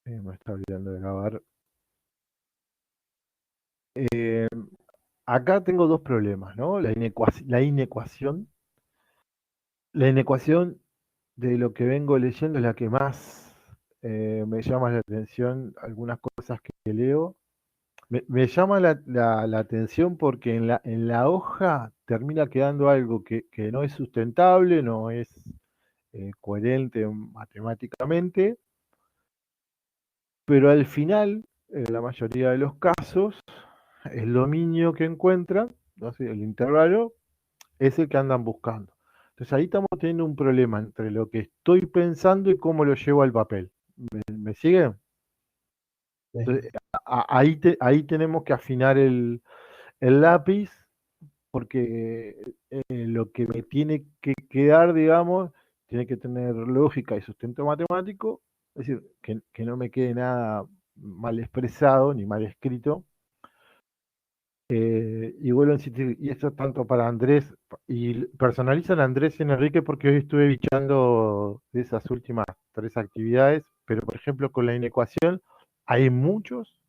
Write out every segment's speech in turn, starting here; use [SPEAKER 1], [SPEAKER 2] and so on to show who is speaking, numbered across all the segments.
[SPEAKER 1] Me está olvidando de grabar. Eh, Acá tengo dos problemas, ¿no? La inecuación de lo que vengo leyendo es la que más me llama la atención, algunas cosas que leo. Me llama la atención porque en la hoja termina quedando algo que no es sustentable, no es coherente matemáticamente, pero al final, en la mayoría de los casos, el dominio que encuentran, ¿no? Sí, el intervalo, es el que andan buscando. Entonces ahí estamos teniendo un problema entre lo que estoy pensando y cómo lo llevo al papel. ¿Me siguen?
[SPEAKER 2] Sí.
[SPEAKER 1] Entonces, ahí tenemos que afinar el lápiz porque lo que me tiene que quedar, digamos, tiene que tener lógica y sustento matemático, es decir, que no me quede nada mal expresado ni mal escrito. Y vuelvo a insistir, y esto tanto para Andrés, y personalizan a Andrés y Enrique porque hoy estuve bichando de esas últimas tres actividades, pero por ejemplo con la inecuación hay muchos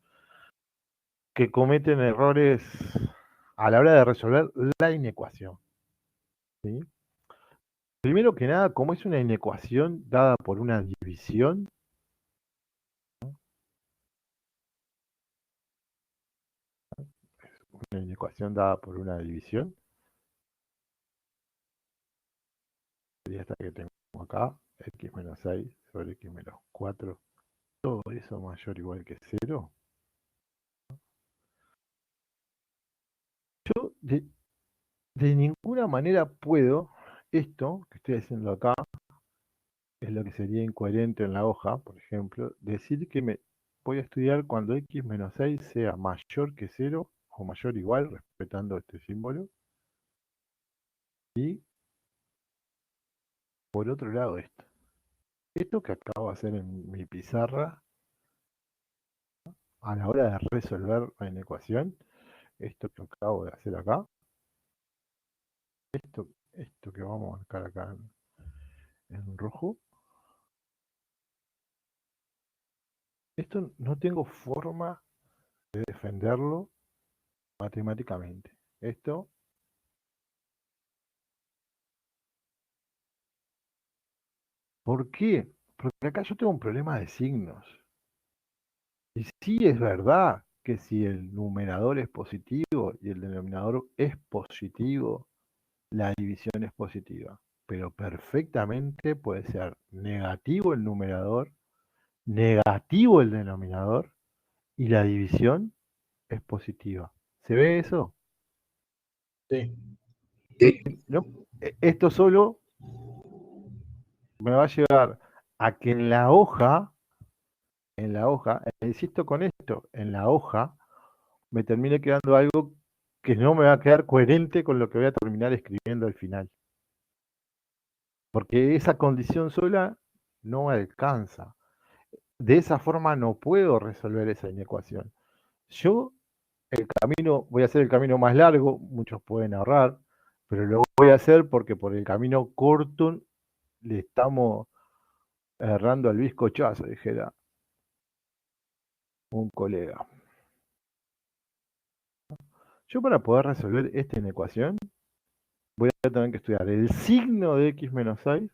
[SPEAKER 1] que cometen errores a la hora de resolver la inecuación. ¿Sí? Primero que nada, como es una inecuación dada por una división, una inecuación dada por una división, sería esta que tengo acá, x menos 6 sobre x menos 4, todo eso mayor o igual que 0. Yo de ninguna manera puedo, esto que estoy haciendo acá, es lo que sería incoherente en la hoja, por ejemplo, decir que me voy a estudiar cuando x menos 6 sea mayor que 0 o mayor o igual, respetando este símbolo, y por otro lado esto. Esto que acabo de hacer en mi pizarra, a la hora de resolver la inecuación, esto que acabo de hacer acá, esto que vamos a marcar acá en rojo, esto no tengo forma de defenderlo matemáticamente. Esto, ¿por qué? Porque acá yo tengo un problema de signos. Y sí es verdad que si el numerador es positivo y el denominador es positivo, la división es positiva. Pero perfectamente puede ser negativo el numerador, negativo el denominador y la división es positiva. ¿Se ve eso?
[SPEAKER 2] Sí.
[SPEAKER 1] ¿No? Esto solo me va a llevar a que en la hoja, insisto con esto, en la hoja me termine quedando algo que no me va a quedar coherente con lo que voy a terminar escribiendo al final. Porque esa condición sola no alcanza. De esa forma no puedo resolver esa inecuación. Yo voy a hacer el camino más largo, muchos pueden ahorrar, pero lo voy a hacer porque por el camino corto le estamos errando al bizcochazo, dijera un colega. Yo para poder resolver esta inecuación voy a tener que estudiar el signo de x menos 6,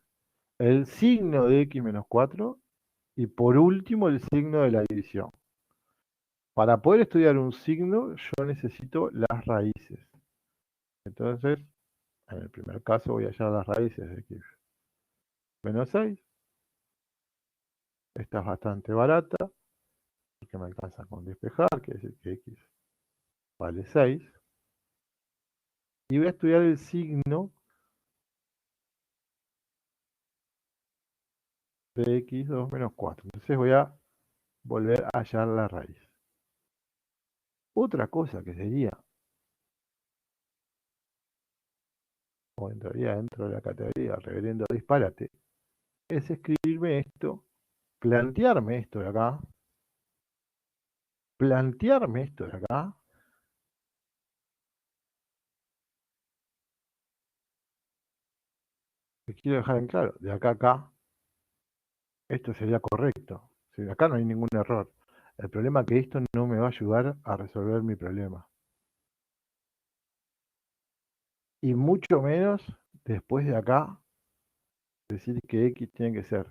[SPEAKER 1] el signo de x menos 4 y por último el signo de la división. Para poder estudiar un signo yo necesito las raíces. Entonces, en el primer caso voy a hallar las raíces de x menos 6. Esta es bastante barata, porque me alcanza con despejar, que es decir que x vale 6. Y voy a estudiar el signo de x2 menos 4. Entonces voy a volver a hallar la raíz. Otra cosa que sería, o entraría dentro de la categoría reverendo disparate, es escribirme esto, plantearme esto de acá, que quiero dejar en claro, de acá a acá, esto sería correcto. Acá no hay ningún error. El problema es que esto no me va a ayudar a resolver mi problema. Y mucho menos después de acá decir que x tiene que ser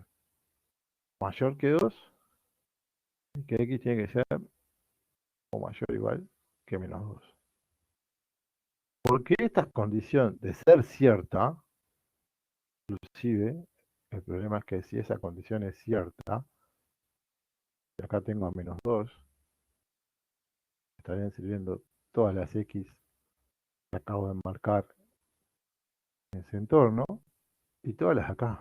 [SPEAKER 1] mayor que 2 y que x tiene que ser o mayor o igual que menos 2. Porque esta condición de ser cierta, inclusive, el problema es que si esa condición es cierta, y acá tengo a menos 2, estarían sirviendo todas las x que acabo de marcar en ese entorno y todas las acá.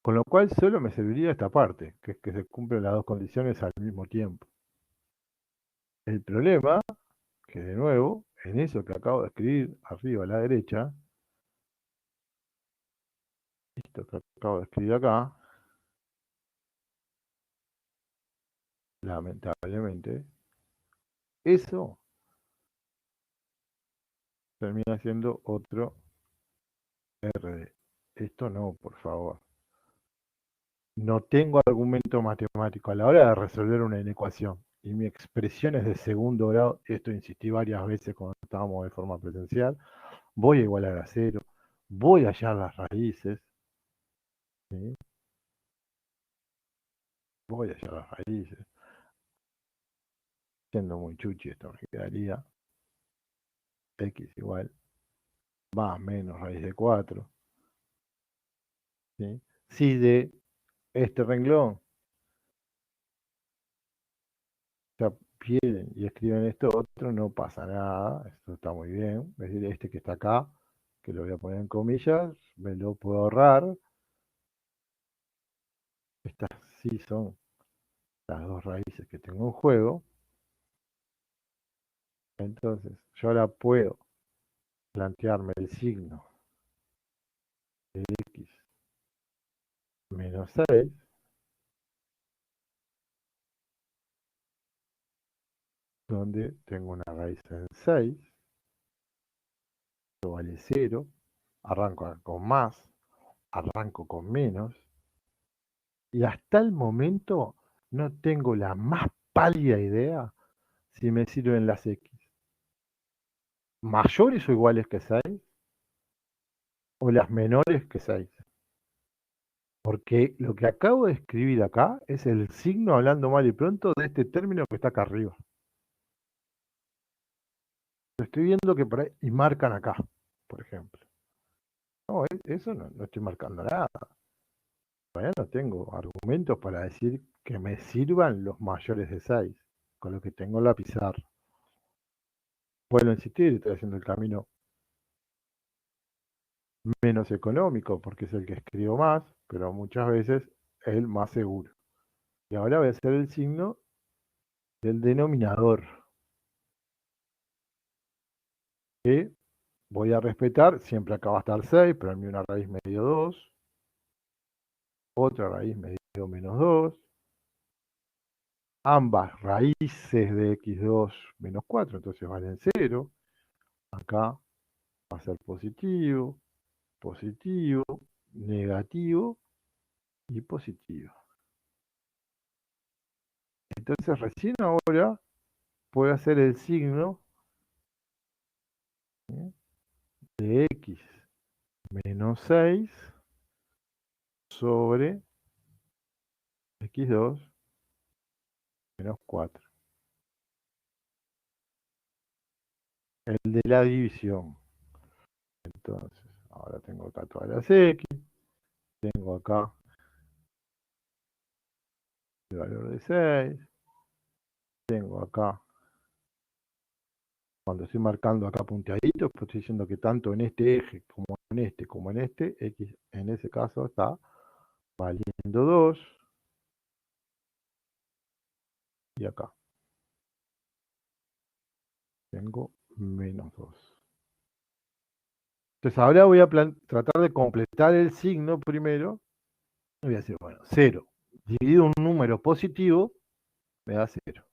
[SPEAKER 1] Con lo cual solo me serviría esta parte, que es que se cumplen las dos condiciones al mismo tiempo. El problema, que de nuevo, en eso que acabo de escribir arriba a la derecha, esto que acabo de escribir acá, lamentablemente, eso termina siendo otro RD. Esto no, por favor. No tengo argumento matemático a la hora de resolver una inecuación. Y mi expresión es de segundo grado, esto insistí varias veces cuando estábamos de forma presencial, voy a igualar a cero, voy a hallar las raíces, ¿sí? Voy a hallar las raíces. Siendo muy chuchi, esto me quedaría x igual más menos raíz de 4. ¿Sí? Si de este renglón ya vienen y escriben esto otro, no pasa nada, esto está muy bien. Es decir, este que está acá, que lo voy a poner en comillas, me lo puedo ahorrar. Estas sí son las dos raíces que tengo en juego. Entonces, yo ahora puedo plantearme el signo de x menos 6, donde tengo una raíz en 6, esto vale 0, arranco con más, arranco con menos, y hasta el momento no tengo la más pálida idea si me sirven las x mayores o iguales que 6 o las menores que 6. Porque lo que acabo de escribir acá es el signo, hablando mal y pronto, de este término que está acá arriba. Lo estoy viendo que por ahí, y marcan acá, por ejemplo. No, eso no estoy marcando nada. Todavía no tengo argumentos para decir que me sirvan los mayores de 6, con lo que tengo en la pizarra. Vuelvo a insistir, estoy haciendo el camino menos económico, porque es el que escribo más, pero muchas veces el más seguro. Y ahora voy a hacer el signo del denominador, que voy a respetar, siempre acá va a estar 6, pero en mí una raíz me dio 2, otra raíz me dio menos 2, ambas raíces de x2 menos 4, entonces valen 0, acá va a ser positivo, positivo, negativo y positivo. Entonces recién ahora puedo hacer el signo, ¿sí?, de x menos 6 sobre x2 menos 4. El de la división. Entonces, ahora tengo acá todas las x, tengo acá el valor de 6, tengo acá, cuando estoy marcando acá punteaditos, pues estoy diciendo que tanto en este eje como en este, x en ese caso está valiendo 2, y acá tengo menos 2. Entonces ahora voy a tratar de completar el signo primero. Voy a decir, bueno, 0 dividido un número positivo me da 0.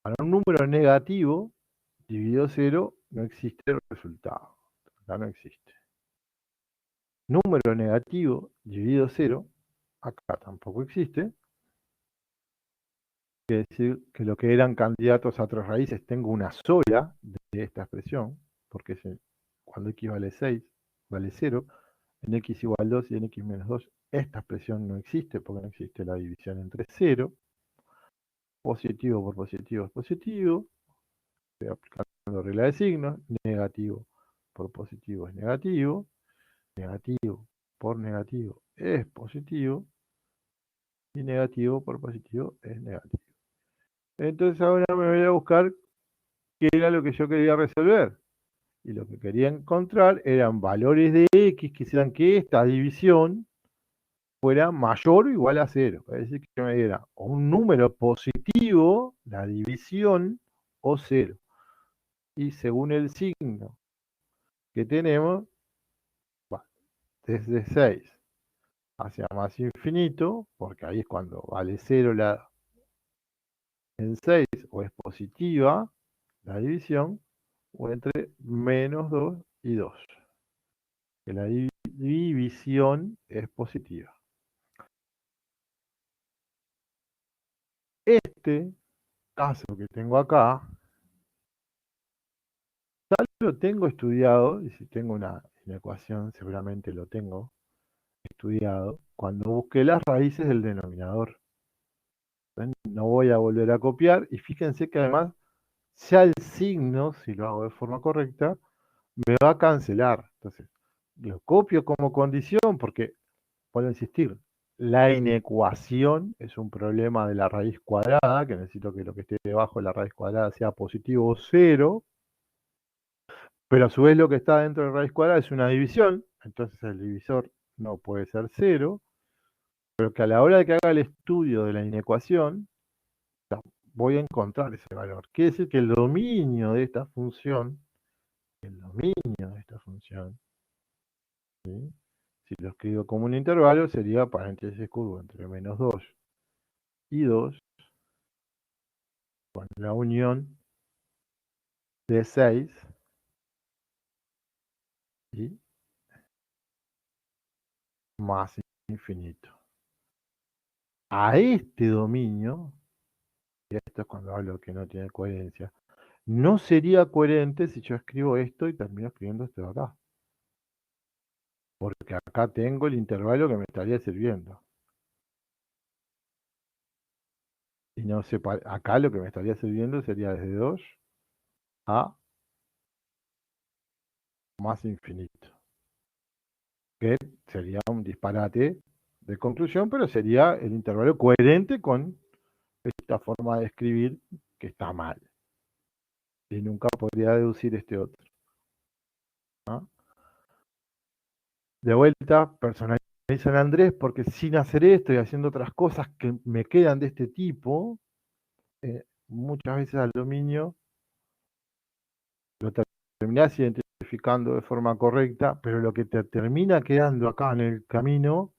[SPEAKER 1] Para un número negativo dividido 0 no existe el resultado. Acá no existe. número negativo dividido 0, acá tampoco existe. Quiere decir que lo que eran candidatos a tres raíces, tengo una sola de esta expresión, porque cuando x vale 6, vale 0, en x igual 2 y en x menos 2, esta expresión no existe, porque no existe la división entre 0. Positivo por positivo es positivo, estoy aplicando regla de signos, negativo por positivo es negativo, negativo por negativo es positivo, y negativo por positivo es negativo. Entonces ahora me voy a buscar qué era lo que yo quería resolver. Y lo que quería encontrar eran valores de x que hicieran que esta división fuera mayor o igual a 0. Es decir, que me diera un número positivo, la división, o 0. Y según el signo que tenemos, desde 6 hacia más infinito, porque ahí es cuando vale 0 en 6, o es positiva la división, o entre menos 2 y 2. Que la división es positiva. Este caso que tengo acá, ya lo tengo estudiado, y si tengo una ecuación seguramente lo tengo estudiado, cuando busqué las raíces del denominador. No voy a volver a copiar, y fíjense que además ya el signo, si lo hago de forma correcta, me va a cancelar. Entonces, lo copio como condición porque, vuelvo a insistir, la inecuación es un problema de la raíz cuadrada, que necesito que lo que esté debajo de la raíz cuadrada sea positivo o 0, pero a su vez lo que está dentro de la raíz cuadrada es una división, entonces el divisor no puede ser 0, pero que a la hora de que haga el estudio de la inecuación, voy a encontrar ese valor. Quiere decir que el dominio de esta función, ¿sí? Si lo escribo como un intervalo, sería paréntesis curvo entre menos 2 y 2, con la unión de 6 y más infinito. A este dominio, y esto es cuando hablo que no tiene coherencia, no sería coherente si yo escribo esto y termino escribiendo esto de acá. Porque acá tengo el intervalo que me estaría sirviendo. Y no acá lo que me estaría sirviendo sería desde 2 a más infinito. Que sería un disparate de conclusión, pero sería el intervalo coherente con esta forma de escribir que está mal. Y nunca podría deducir este otro. ¿No? De vuelta, personalizan a Andrés, porque sin hacer esto y haciendo otras cosas que me quedan de este tipo, muchas veces al dominio lo terminás identificando de forma correcta, pero lo que te termina quedando acá en el camino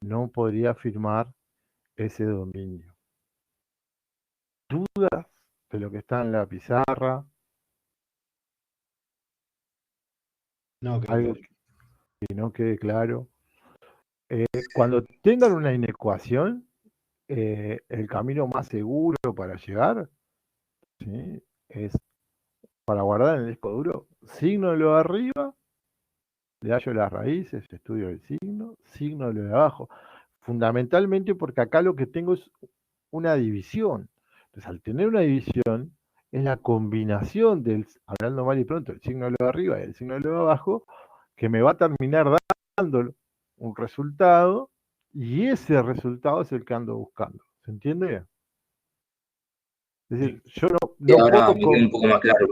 [SPEAKER 1] no podría afirmar ese dominio. ¿Dudas de lo que está en la pizarra?
[SPEAKER 2] No,
[SPEAKER 1] Algo
[SPEAKER 2] claro.
[SPEAKER 1] que no quede claro. Cuando tengan una inecuación, el camino más seguro para llegar, ¿sí?, es para guardar en el disco duro, signo de lo de arriba, le hallo las raíces, estudio el signo, signo de lo de abajo. Fundamentalmente porque acá lo que tengo es una división. Entonces, al tener una división, es la combinación del, hablando mal y pronto, el signo de lo de arriba y el signo de lo de abajo, que me va a terminar dando un resultado, y ese resultado es el que ando buscando. ¿Se entiende? Es decir, yo
[SPEAKER 3] Sí,
[SPEAKER 1] no
[SPEAKER 3] ahora
[SPEAKER 1] puedo,
[SPEAKER 3] me queda un poco más claro.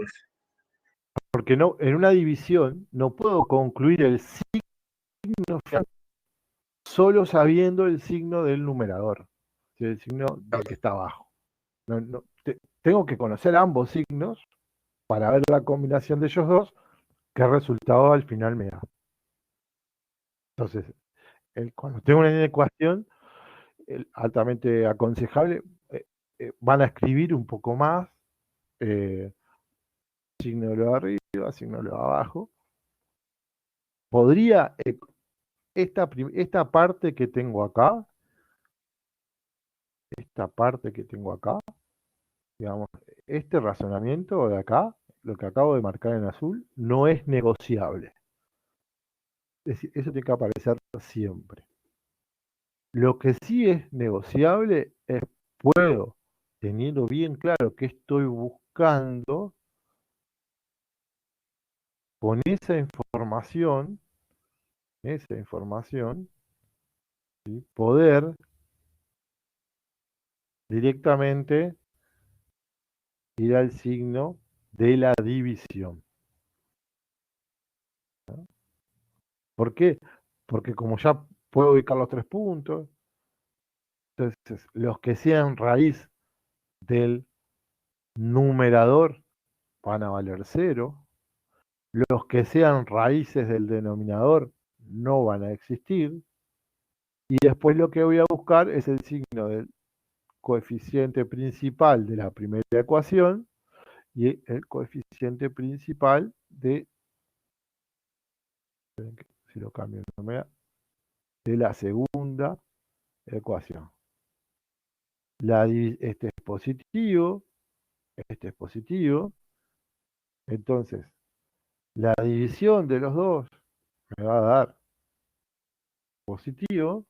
[SPEAKER 1] porque no, en una división no puedo concluir el signo final solo sabiendo el signo del numerador, el signo del que está abajo. Tengo que conocer ambos signos para ver la combinación de ellos dos, qué resultado al final me da. Entonces, cuando tengo una ecuación altamente aconsejable, van a escribir un poco más, signo de lo de arriba, signo de lo de abajo. Podría esta parte que tengo acá, digamos, este razonamiento de acá, lo que acabo de marcar en azul, no es negociable. Es decir, eso tiene que aparecer siempre. Lo que sí es negociable es puedo, teniendo bien claro qué estoy buscando, con esa información, ¿sí? Poder directamente ir al signo de la división. ¿No? ¿Por qué? Porque como ya puedo ubicar los 3 puntos, entonces los que sean raíz del numerador van a valer 0, los que sean raíces del denominador no van a existir, y después lo que voy a buscar es el signo del coeficiente principal de la primera ecuación y el coeficiente principal de, si lo cambio, no me da, de la segunda ecuación. Este es positivo, entonces la división de los dos me va a dar positivo,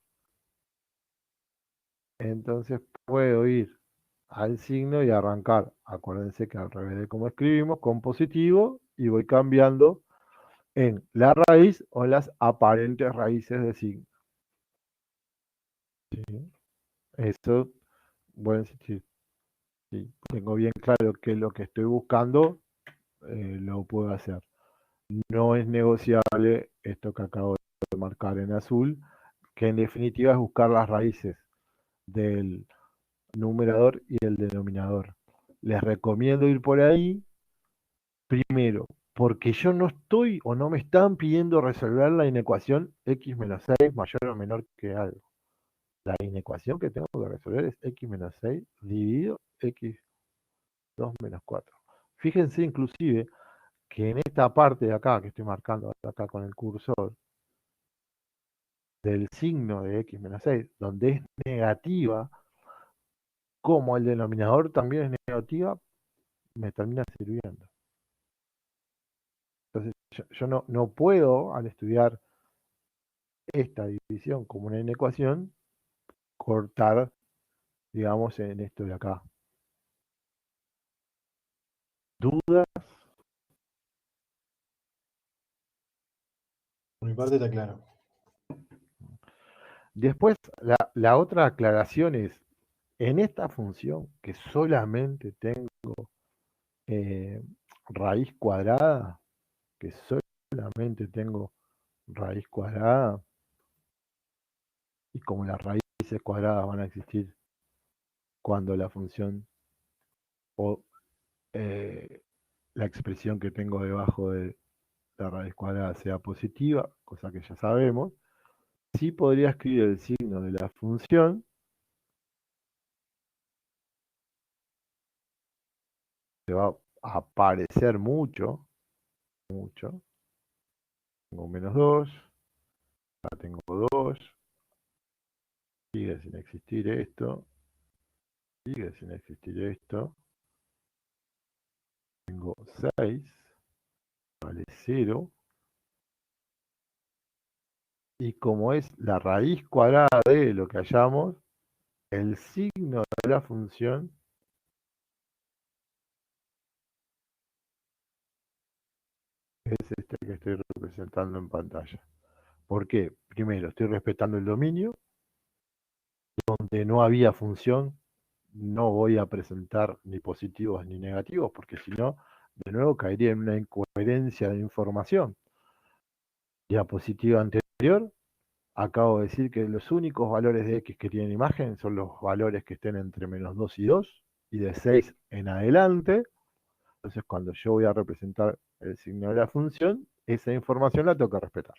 [SPEAKER 1] entonces puedo ir al signo y arrancar. Acuérdense que al revés de cómo escribimos, con positivo, y voy cambiando en la raíz o las aparentes raíces de signo. ¿Sí? Eso, bueno, si tengo bien claro que lo que estoy buscando, lo puedo hacer. No es negociable esto que acabo de marcar en azul, que en definitiva es buscar las raíces del numerador y el denominador. Les recomiendo ir por ahí, primero, porque yo no estoy o no me están pidiendo resolver la inecuación x menos 6 mayor o menor que algo. La inecuación que tengo que resolver es x menos 6 dividido x 2 menos 4. Fíjense inclusive que en esta parte de acá, que estoy marcando acá con el cursor, del signo de x menos 6, donde es negativa, como el denominador también es negativa, me termina sirviendo. Entonces, yo no puedo, al estudiar esta división como una inecuación, cortar, digamos, en esto de acá. ¿Dudas?
[SPEAKER 2] Por mi parte está claro.
[SPEAKER 1] Después, la otra aclaración es, en esta función que solamente tengo eh, raíz cuadrada, que solamente tengo raíz cuadrada, y como las raíces cuadradas van a existir cuando la función o la expresión que tengo debajo de la raíz cuadrada sea positiva, cosa que ya sabemos, sí podría escribir el signo de la función que va a aparecer mucho, tengo menos 2, acá tengo 2, sigue sin existir esto, tengo 6, vale 0, y como es la raíz cuadrada de lo que hallamos, el signo de la función es este que estoy representando en pantalla. ¿Por qué? Primero, estoy respetando el dominio, donde no había función, no voy a presentar ni positivos ni negativos, porque si no, de nuevo caería en una incoherencia de información. Diapositiva anterior, acabo de decir que los únicos valores de x que tienen imagen son los valores que estén entre menos 2 y 2, y de 6 en adelante. Entonces, cuando yo voy a representar el signo de la función, esa información la tengo que respetar.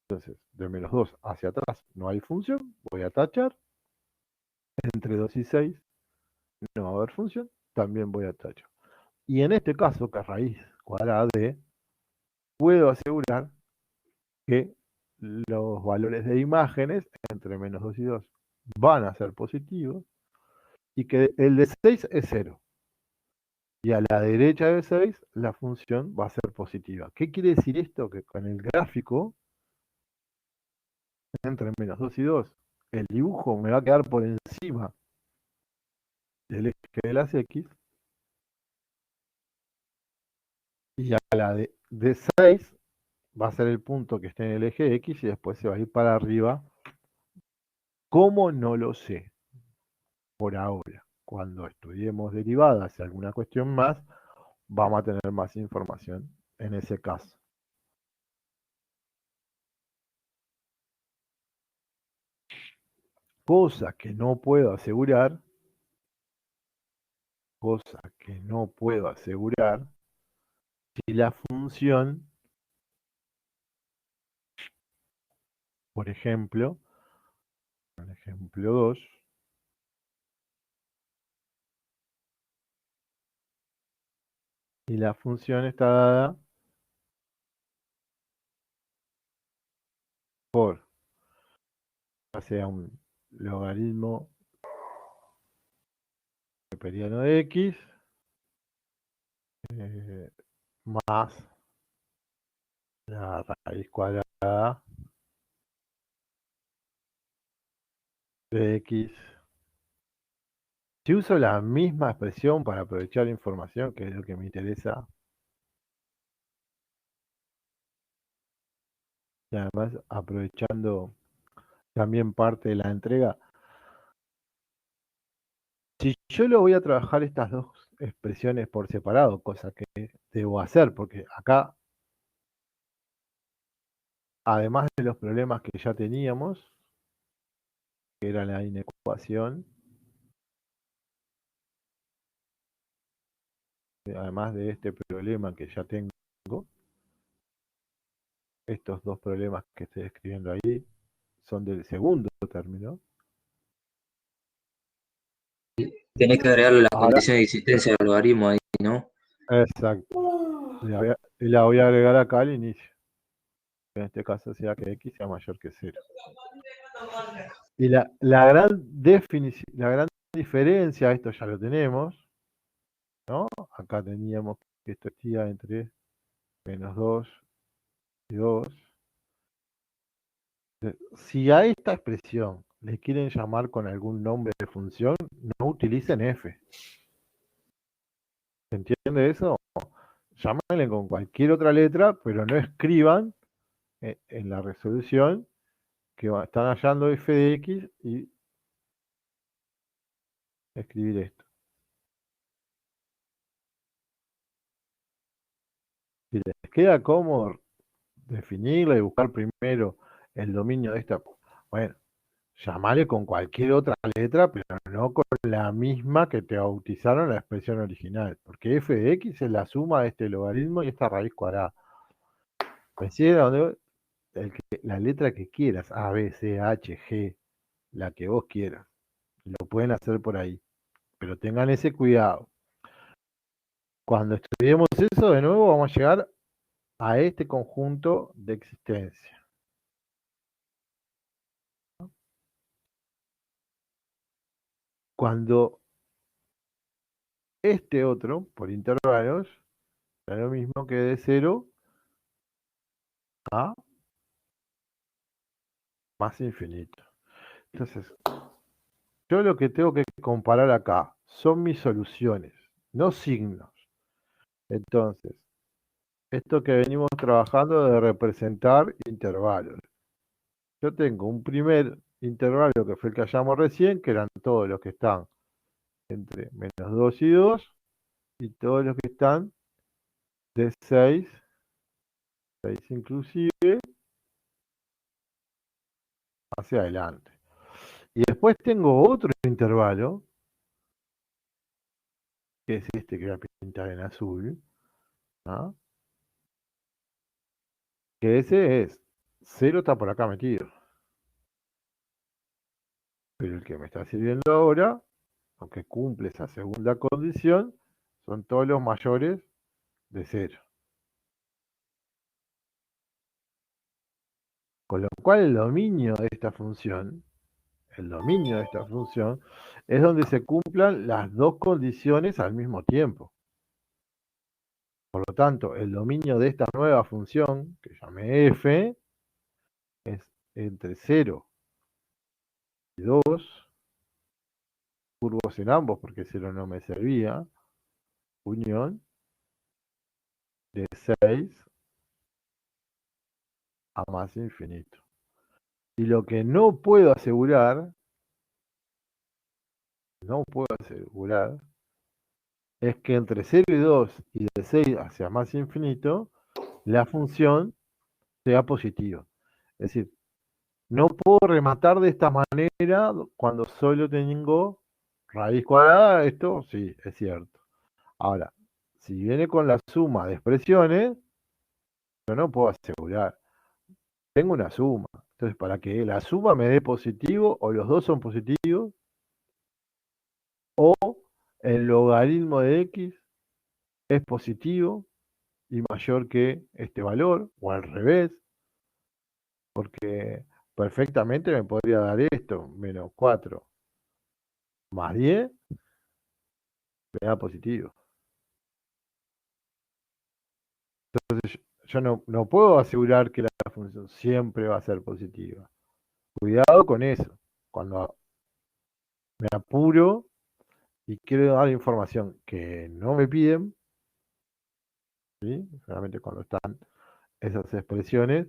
[SPEAKER 1] Entonces, de menos 2 hacia atrás no hay función, voy a tachar. Entre 2 y 6 no va a haber función, también voy a tachar. Y en este caso, que es raíz cuadrada de, puedo asegurar que los valores de imágenes entre menos 2 y 2 van a ser positivos y que el de 6 es 0. Y a la derecha de 6 la función va a ser positiva. ¿Qué quiere decir esto? Que con el gráfico entre menos 2 y 2 el dibujo me va a quedar por encima del eje de las X y a la de 6 va a ser el punto que esté en el eje X y después se va a ir para arriba. ¿Cómo? No lo sé por ahora. Cuando estudiemos derivadas y alguna cuestión más, vamos a tener más información en ese caso. Cosa que no puedo asegurar, si la función, por ejemplo, ejemplo 2, y la función está dada por, ya sea un logaritmo neperiano de x, más la raíz cuadrada de x. Si uso la misma expresión para aprovechar la información, que es lo que me interesa, y además aprovechando también parte de la entrega, si yo lo voy a trabajar estas dos expresiones por separado, cosa que debo hacer, porque acá, además de los problemas que ya teníamos, que era la inecuación, además de este problema que ya tengo, estos dos problemas que estoy escribiendo ahí son del segundo término.
[SPEAKER 3] Tenés que agregarle las
[SPEAKER 1] Ahora,
[SPEAKER 3] condiciones de existencia del logaritmo ahí, ¿no?
[SPEAKER 1] exacto. La voy a agregar acá al inicio. En este caso sea que x sea mayor que 0. Y la gran diferencia, esto ya lo tenemos, ¿no? Acá teníamos que esto estaría entre menos 2 y 2. Si a esta expresión le quieren llamar con algún nombre de función, no utilicen f. ¿Se entiende eso? Llámenle con cualquier otra letra, pero no escriban en la resolución que están hallando f de x y escribir esto. Si les queda cómodo definirla y buscar primero el dominio de esta, bueno, llamarle con cualquier otra letra, pero no con la misma que te bautizaron la expresión original, porque f de x es la suma de este logaritmo y esta raíz cuadrada. La letra que quieras, A, B, C, H, G, la que vos quieras, lo pueden hacer por ahí, pero tengan ese cuidado. Cuando estudiemos eso, de nuevo vamos a llegar a este conjunto de existencia. Cuando este otro, por intervalos, da lo mismo que de 0 a más infinito. Entonces, yo lo que tengo que comparar acá son mis soluciones, no signos. Entonces, esto que venimos trabajando de representar intervalos. Yo tengo un primer intervalo que fue el que hallamos recién, que eran todos los que están entre menos 2 y 2, y todos los que están de 6 inclusive, hacia adelante. Y después tengo otro intervalo, que es este que voy a pintar en azul, ¿no? Que ese es 0 está por acá metido. Pero el que me está sirviendo ahora, aunque cumple esa segunda condición, son todos los mayores de 0. Con lo cual el dominio de esta función es donde se cumplan las dos condiciones al mismo tiempo. Por lo tanto, el dominio de esta nueva función, que llamé f, es entre 0 y 2, curvos en ambos porque 0 no me servía, unión de 6 a más infinito. Y lo que no puedo asegurar, es que entre 0 y 2 y de 6 hacia más infinito, la función sea positiva. Es decir, no puedo rematar de esta manera cuando solo tengo raíz cuadrada. Esto sí, es cierto. Ahora, si viene con la suma de expresiones, yo no puedo asegurar. Tengo una suma. Entonces, para que la suma me dé positivo, o los dos son positivos, o el logaritmo de x es positivo y mayor que este valor, o al revés, porque perfectamente me podría dar esto, menos 4 más 10, me da positivo. Entonces, yo no puedo asegurar que la función siempre va a ser positiva. Cuidado con eso. Cuando me apuro y quiero dar información que no me piden, ¿sí? Realmente cuando están esas expresiones,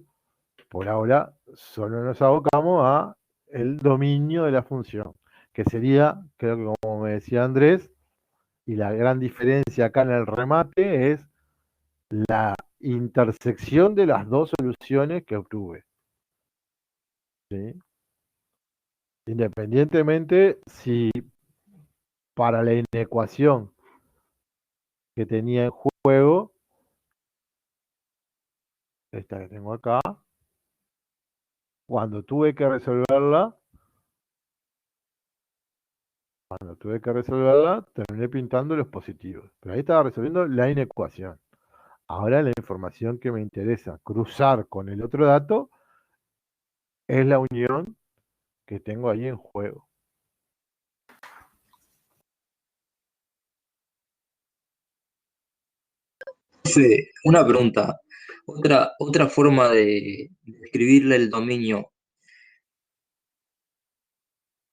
[SPEAKER 1] por ahora solo nos abocamos a el dominio de la función, que sería, creo que como me decía Andrés, y la gran diferencia acá en el remate es la intersección de las dos soluciones que obtuve, ¿sí? Independientemente si para la inecuación que tenía en juego, esta que tengo acá, cuando tuve que resolverla, terminé pintando los positivos. Pero ahí estaba resolviendo la inecuación. Ahora la información que me interesa cruzar con el otro dato es la unión que tengo ahí en juego.
[SPEAKER 3] Profe, una pregunta. Otra forma de describirle el dominio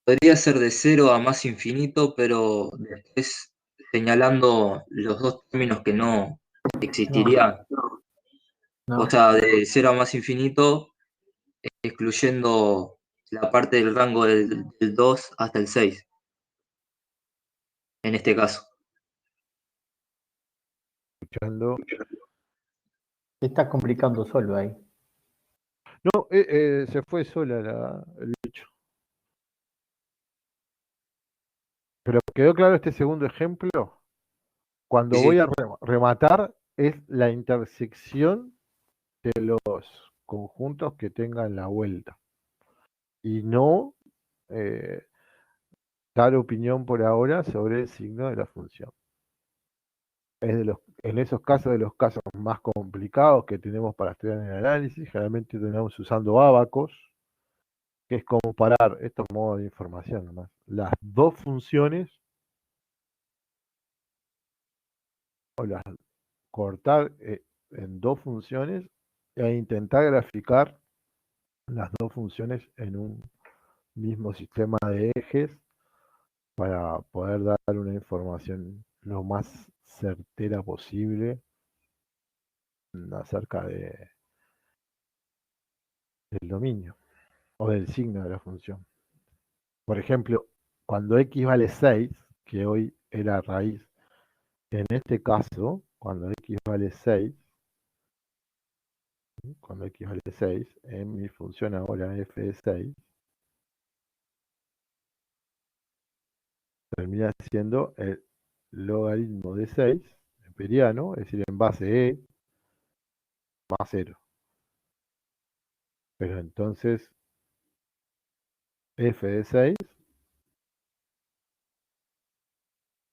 [SPEAKER 3] podría ser de 0 a más infinito, pero después señalando los dos términos que no
[SPEAKER 4] No,
[SPEAKER 3] existirían. O
[SPEAKER 4] no.
[SPEAKER 3] sea, de 0 a más infinito, excluyendo la parte del rango del 2 hasta el 6 en este caso.
[SPEAKER 1] Escuchando.
[SPEAKER 4] Se está complicando solo ahí.
[SPEAKER 1] No, se fue sola el bicho. Pero quedó claro este segundo ejemplo. Cuando
[SPEAKER 3] Sí,
[SPEAKER 1] voy
[SPEAKER 3] sí.
[SPEAKER 1] a rematar es la intersección de los conjuntos que tengan la vuelta. Y no eh, dar opinión por ahora sobre el signo de la función. En esos casos, de los casos más complicados que tenemos para estudiar en el análisis, generalmente tenemos usando ábacos, que es comparar, estos modos de información nomás, las dos funciones, o las cortar en dos funciones e intentar graficar las dos funciones en un mismo sistema de ejes para poder dar una información lo más certera posible acerca del dominio o del signo de la función. Por ejemplo, cuando x vale 6, que hoy era raíz, en este caso, cuando x vale 6, en mi función ahora f de 6, termina siendo el logaritmo de 6, neperiano, es decir, en base e más 0. Pero entonces f de 6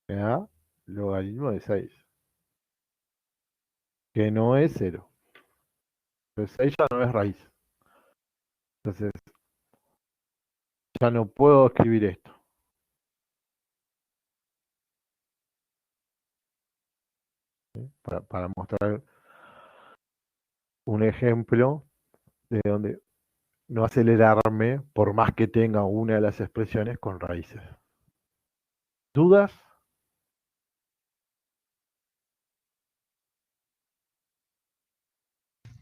[SPEAKER 1] me da logaritmo de 6, que no es 0. Pero 6 ya no es raíz. Entonces, ya no puedo escribir esto. ¿Sí? Para mostrar un ejemplo de donde no acelerarme por más que tenga una de las expresiones con raíces. ¿Dudas?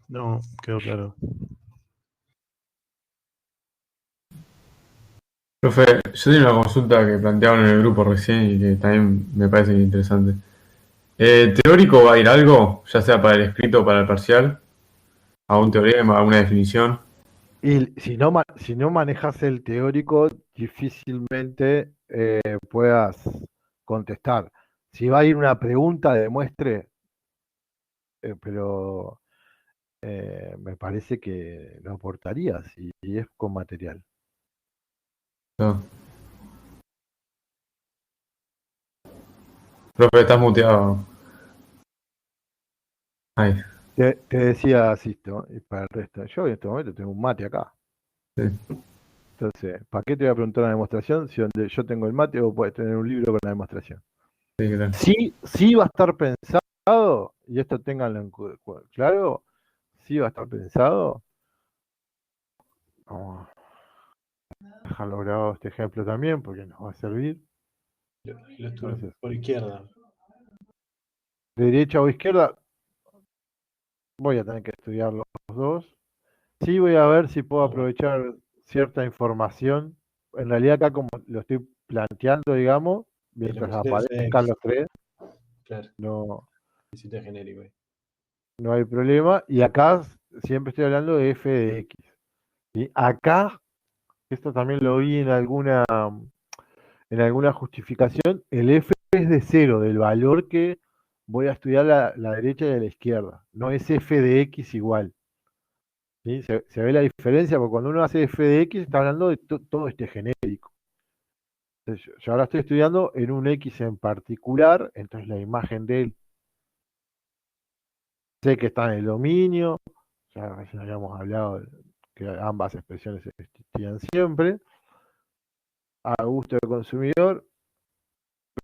[SPEAKER 2] No, quedó claro.
[SPEAKER 5] Profe, yo tenía una consulta que planteaban en el grupo recién y que también me parece interesante. ¿Teórico va a ir algo, ya sea para el escrito o para el parcial? ¿A un teorema, a una definición?
[SPEAKER 1] Y si no manejas el teórico, difícilmente puedas contestar. Si va a ir una pregunta, demuestre, pero me parece que lo aportaría si es con material.
[SPEAKER 5] No. Profe, estás muteado. Ahí.
[SPEAKER 1] Te decía Sisto, y para el resto, yo en este momento tengo un mate acá.
[SPEAKER 5] Sí.
[SPEAKER 1] Entonces, ¿para qué te voy a preguntar una demostración si donde yo tengo el mate vos podés tener un libro con la demostración?
[SPEAKER 5] Sí, claro.
[SPEAKER 1] Sí va a estar pensado, y esto ténganlo claro, sí va a estar pensado. Vamos a dejarlo grabado este ejemplo también, porque nos va a servir.
[SPEAKER 2] Lo estuve
[SPEAKER 1] Entonces,
[SPEAKER 2] por izquierda.
[SPEAKER 1] de derecha o izquierda, voy a tener que estudiar los dos. Sí voy a ver si puedo aprovechar cierta información. En realidad acá como lo estoy planteando, digamos,
[SPEAKER 2] Y le
[SPEAKER 1] mientras
[SPEAKER 2] pusiste
[SPEAKER 1] aparezcan
[SPEAKER 2] FX.
[SPEAKER 1] los tres,
[SPEAKER 2] Claro,
[SPEAKER 1] no,
[SPEAKER 2] hiciste genérico ahí.
[SPEAKER 1] no hay problema. Y acá siempre estoy hablando de f de x. ¿Sí? Acá, esto también lo vi en alguna justificación, el f es de cero, del valor que voy a estudiar la derecha y la izquierda. No es f de x igual. ¿Sí? Se ve la diferencia, porque cuando uno hace f de x está hablando de todo este genérico. Entonces, yo ahora estoy estudiando en un x en particular, entonces la imagen de él, sé que está en el dominio, ya recién habíamos hablado que ambas expresiones existían siempre, a gusto del consumidor,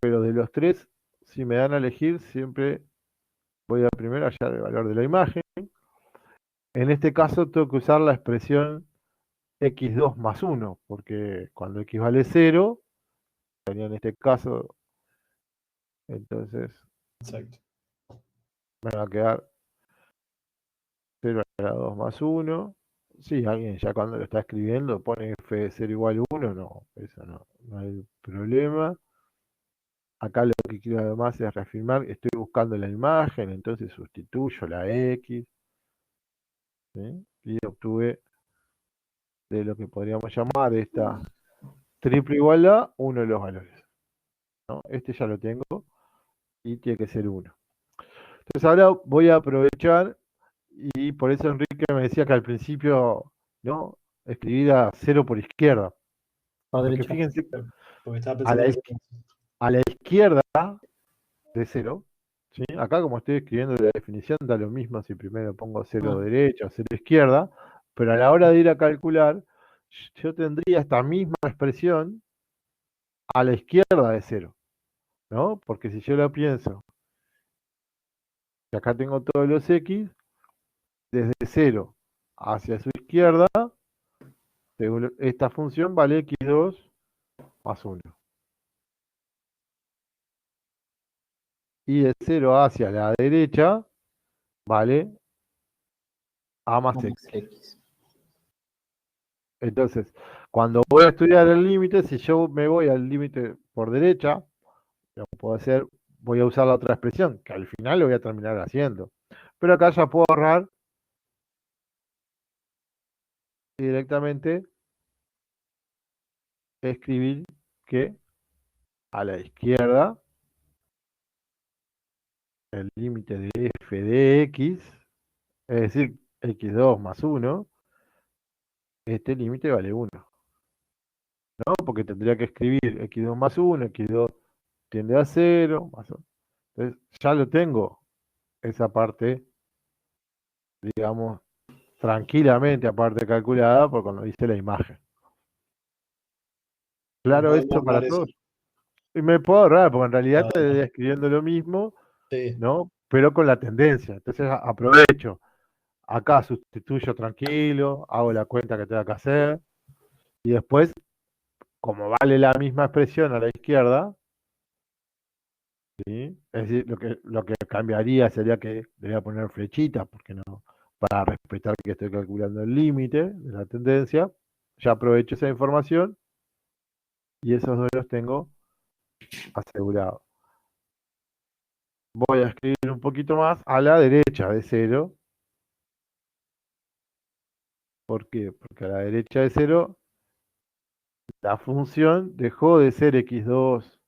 [SPEAKER 1] pero de los tres, si me dan a elegir, siempre voy a primero hallar el valor de la imagen. En este caso tengo que usar la expresión x2 más 1, porque cuando x vale 0, sería en este caso, entonces
[SPEAKER 2] Exacto.
[SPEAKER 1] me va a quedar 0 a la 2 más 1. Sí, alguien ya cuando lo está escribiendo pone f de 0 igual a 1, no, eso no hay problema. Acá lo que quiero además es reafirmar, estoy buscando la imagen, entonces sustituyo la x, ¿sí? Y obtuve de lo que podríamos llamar esta triple igualdad uno de los valores, ¿no? Este ya lo tengo y tiene que ser 1. Entonces ahora voy a aprovechar, y por eso Enrique me decía que al principio, ¿no? Escribir a 0 por izquierda.
[SPEAKER 4] A
[SPEAKER 1] Porque
[SPEAKER 4] derecha.
[SPEAKER 1] fíjense,
[SPEAKER 2] Porque estaba
[SPEAKER 1] a la,
[SPEAKER 2] pensando
[SPEAKER 1] a la izquierda de 0, ¿sí? Acá como estoy escribiendo la definición, da lo mismo si primero pongo 0 derecha o 0 izquierda, pero a la hora de ir a calcular, yo tendría esta misma expresión a la izquierda de 0, ¿no? Porque si yo lo pienso, que acá tengo todos los x, desde 0 hacia su izquierda, según esta función vale x2 más 1. Y de 0 hacia la derecha vale a más
[SPEAKER 4] Más
[SPEAKER 1] x.
[SPEAKER 4] X.
[SPEAKER 1] Entonces, cuando voy a estudiar el límite, si yo me voy al límite por derecha, puedo hacer, voy a usar la otra expresión, que al final lo voy a terminar haciendo. Pero acá ya puedo ahorrar y directamente escribir que a la izquierda el límite de f de x, es decir, x2 más 1, este límite vale 1, ¿no? Porque tendría que escribir x2 más 1, x2 tiende a 0, más 1. Entonces, ya lo tengo, esa parte, digamos, tranquilamente aparte calculada por cuando dice la imagen. Claro,
[SPEAKER 2] Podemos
[SPEAKER 1] esto para
[SPEAKER 2] ahorrar eso.
[SPEAKER 1] todos. Y me puedo ahorrar, porque en realidad
[SPEAKER 2] Ah,
[SPEAKER 1] estoy escribiendo lo mismo,
[SPEAKER 2] sí,
[SPEAKER 1] ¿no? Pero con la tendencia. Entonces aprovecho. Acá sustituyo tranquilo, hago la cuenta que tenga que hacer. Y después, como vale la misma expresión a la izquierda, ¿sí? Es decir, lo que cambiaría sería que le voy a poner flechitas, porque no, para respetar que estoy calculando el límite de la tendencia. Ya aprovecho esa información y esos dos los tengo asegurados. Voy a escribir un poquito más a la derecha de 0. ¿Por qué? Porque a la derecha de 0 la función dejó de ser x2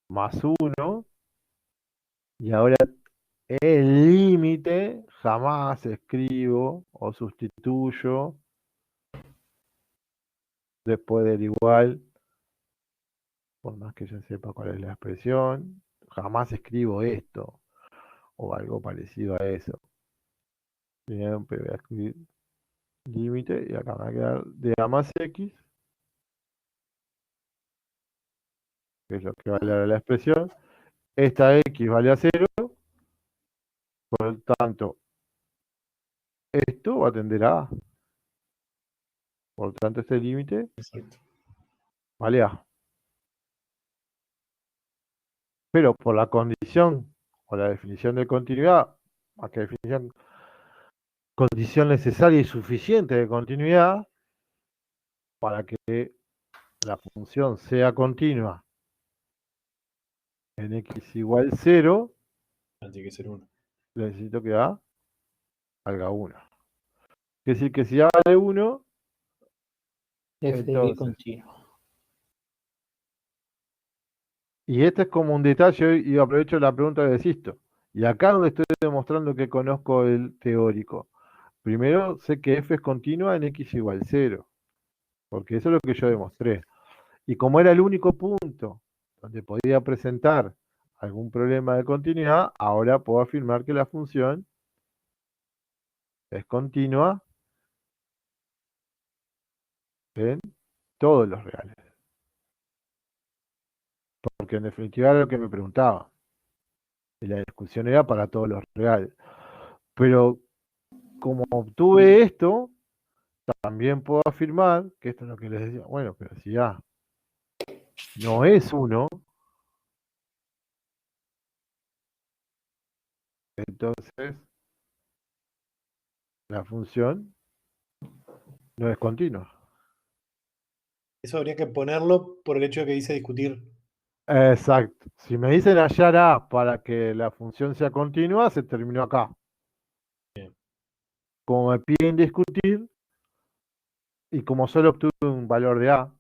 [SPEAKER 1] más 1 y ahora el límite jamás escribo o sustituyo después del igual, por más que yo sepa cuál es la expresión, jamás escribo esto o algo parecido a eso. Siempre voy a escribir límite y acá me va a quedar de a más x, que es lo que vale ahora la expresión. Esta x vale a 0, por lo tanto, esto va a tender a A. Por lo tanto, este límite
[SPEAKER 2] exacto.
[SPEAKER 1] vale A. Pero por la condición o la definición de continuidad, aquí definición, condición necesaria y suficiente de continuidad, para que la función sea continua en x igual 0,
[SPEAKER 2] Tiene que ser 1.
[SPEAKER 1] necesito que A valga 1. Es decir, que si A vale 1,
[SPEAKER 4] F de
[SPEAKER 1] entonces,
[SPEAKER 4] continuo.
[SPEAKER 1] y este es como un detalle, y aprovecho la pregunta de Sisto. Y acá donde estoy demostrando que conozco el teórico. Primero sé que f es continua en x igual 0, porque eso es lo que yo demostré. Y como era el único punto donde podía presentar algún problema de continuidad, ahora puedo afirmar que la función es continua en todos los reales. Porque en definitiva era lo que me preguntaba. Y la discusión era para todos los reales. Pero como obtuve esto, también puedo afirmar, que esto es lo que les decía, bueno, pero si A no es 1, entonces la función no es continua.
[SPEAKER 2] Eso habría que ponerlo por el hecho de que dice discutir.
[SPEAKER 1] Exacto. Si me dicen hallar A para que la función sea continua, se terminó acá.
[SPEAKER 2] Bien.
[SPEAKER 1] Como me piden discutir, y como solo obtuve un valor de A,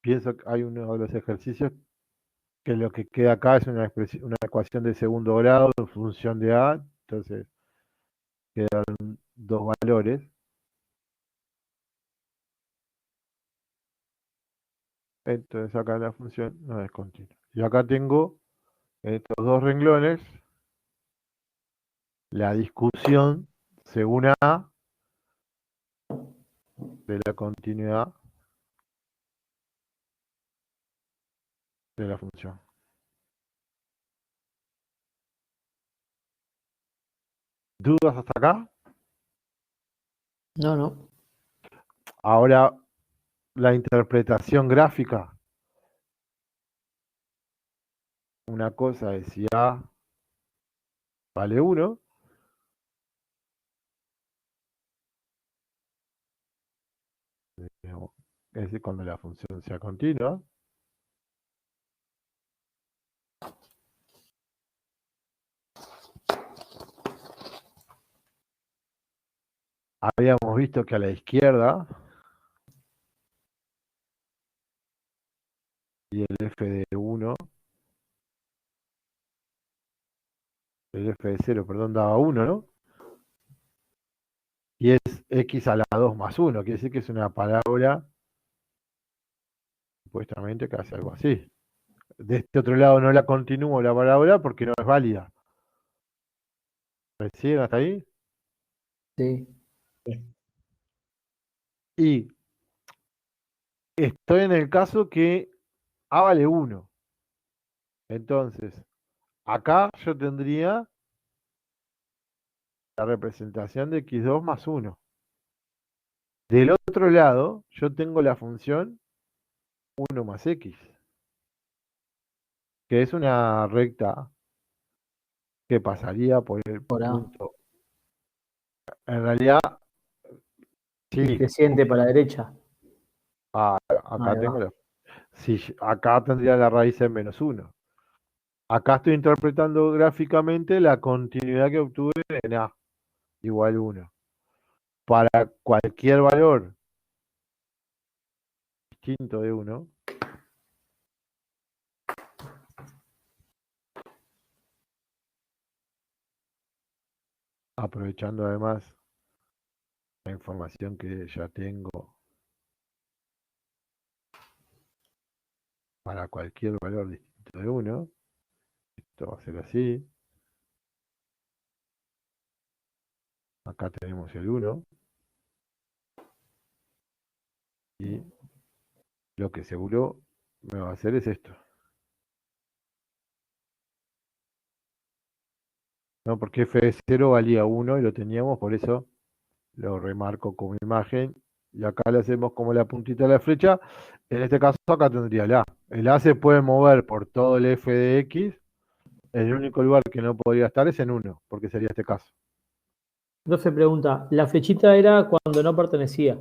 [SPEAKER 1] pienso que hay uno de los ejercicios que lo que queda acá es una ecuación de segundo grado en función de A, entonces quedan dos valores. Entonces acá la función no es continua. Y acá tengo en estos dos renglones la discusión según A de la continuidad de la función. ¿Dudas hasta acá?
[SPEAKER 4] No.
[SPEAKER 1] Ahora la interpretación gráfica. Una cosa es si A vale 1, es decir, cuando la función sea continua. Habíamos visto que a la izquierda y el f de 1, el f de 0, perdón, daba 1, ¿no? Y es x a la 2 más 1, quiere decir que es una parábola supuestamente que hace algo así. De este otro lado no la continúo la parábola porque no es válida. ¿Me siguen hasta ahí?
[SPEAKER 4] Sí.
[SPEAKER 1] Y estoy en el caso que A vale 1. Entonces, acá yo tendría la representación de x2 más 1. Del otro lado, yo tengo la función 1 más x, que es una recta que pasaría por el
[SPEAKER 4] Por A.
[SPEAKER 1] punto. En realidad,
[SPEAKER 4] Y
[SPEAKER 1] sí,
[SPEAKER 4] creciente para la derecha.
[SPEAKER 1] acá
[SPEAKER 4] Ahí
[SPEAKER 1] tengo
[SPEAKER 4] va.
[SPEAKER 1] la. Sí, acá tendría la raíz en menos 1. Acá estoy interpretando gráficamente la continuidad que obtuve en A igual 1. Para cualquier valor distinto de 1, aprovechando además la información que ya tengo para cualquier valor distinto de 1, esto va a ser así. Acá tenemos el 1 y lo que seguro me va a hacer es esto. ¿No? Porque f de 0 valía 1 y lo teníamos, por eso lo remarco como imagen. Y acá le hacemos como la puntita de la flecha. En este caso acá tendría el A. El A se puede mover por todo el f de x. El único lugar que no podría estar es en 1, porque sería este caso.
[SPEAKER 4] Profe pregunta, la flechita era cuando no pertenecía.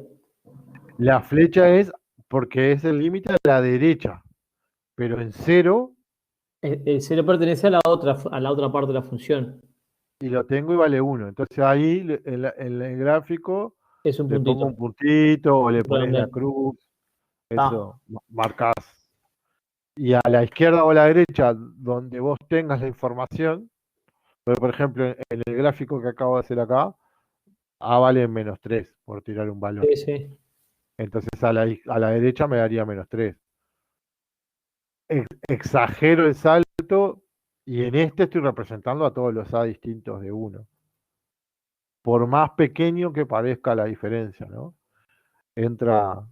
[SPEAKER 1] La flecha es porque es el límite a la derecha, pero en 0
[SPEAKER 4] El cero pertenece a la otra parte de la función.
[SPEAKER 1] y lo tengo y vale 1. Entonces ahí en el gráfico
[SPEAKER 4] Es un
[SPEAKER 1] le pongo
[SPEAKER 4] puntito.
[SPEAKER 1] un puntito o le pones la
[SPEAKER 4] Redondel.
[SPEAKER 1] cruz.
[SPEAKER 4] Ah,
[SPEAKER 1] Eso, marcás. Y a la izquierda o a la derecha, donde vos tengas la información, por ejemplo, en el gráfico que acabo de hacer acá, A vale menos 3, por tirar un valor.
[SPEAKER 4] sí, sí.
[SPEAKER 1] Entonces a la derecha me daría menos 3. Exagero el salto y en este estoy representando a todos los A distintos de 1. Por más pequeño que parezca la diferencia, ¿no? Entra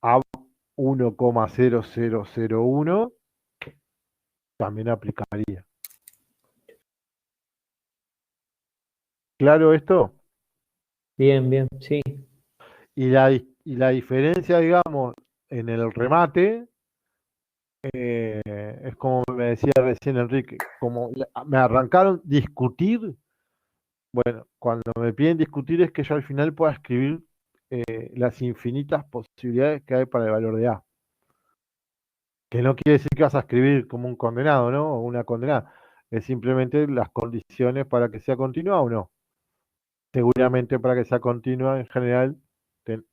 [SPEAKER 1] A 1,0001, también aplicaría. ¿Claro esto?
[SPEAKER 4] Bien, bien, sí.
[SPEAKER 1] Y la diferencia, digamos, en el remate, es como me decía recién Enrique, como me arrancaron discutir. Bueno, cuando me piden discutir es que yo al final pueda escribir las infinitas posibilidades que hay para el valor de A. Que no quiere decir que vas a escribir como un condenado, ¿no? O una condenada. Es simplemente las condiciones para que sea continua o no. Seguramente para que sea continua, en general,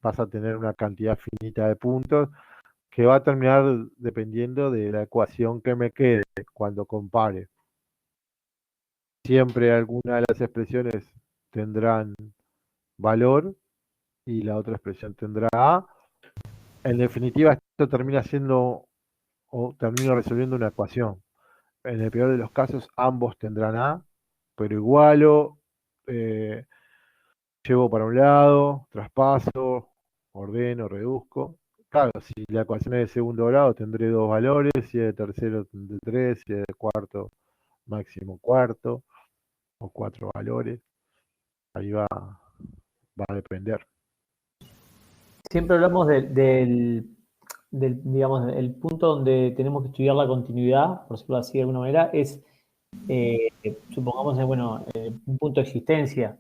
[SPEAKER 1] vas a tener una cantidad finita de puntos que va a terminar dependiendo de la ecuación que me quede cuando compare. Siempre alguna de las expresiones tendrán valor y la otra expresión tendrá A. En definitiva, esto termina siendo o termino resolviendo una ecuación. En el peor de los casos, ambos tendrán A, pero igualo, llevo para un lado, traspaso, ordeno, reduzco. Claro, si la ecuación es de segundo grado, tendré dos valores, si es de tercero, tendré tres, si es de cuarto, máximo cuarto, o cuatro valores. Ahí va a depender.
[SPEAKER 4] Siempre hablamos digamos, el punto donde tenemos que estudiar la continuidad, por decirlo así de alguna manera, es, supongamos, bueno, un punto de existencia.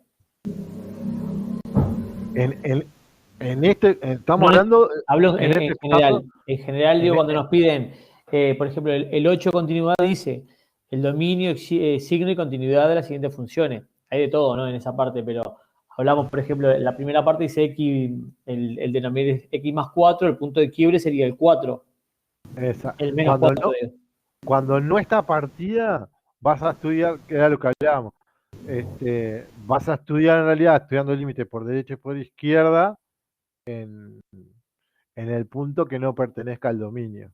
[SPEAKER 1] Estamos hablando.
[SPEAKER 4] Hablo
[SPEAKER 1] En
[SPEAKER 4] en
[SPEAKER 1] este
[SPEAKER 4] general.
[SPEAKER 1] caso,
[SPEAKER 4] En general, digo,
[SPEAKER 1] en
[SPEAKER 4] cuando nos piden, por ejemplo, el 8 continuidad dice el dominio, signo y continuidad de las siguientes funciones. Hay de todo, ¿no? En esa parte, pero hablamos, por ejemplo, la primera parte dice x, el denominador es x más 4, el punto de quiebre sería el 4. El menos 4, digo.
[SPEAKER 1] cuando no está partida, vas a estudiar, que era lo que hablábamos, vas a estudiar en realidad, estudiando el límite por derecha y por izquierda, en el punto que no pertenezca al dominio.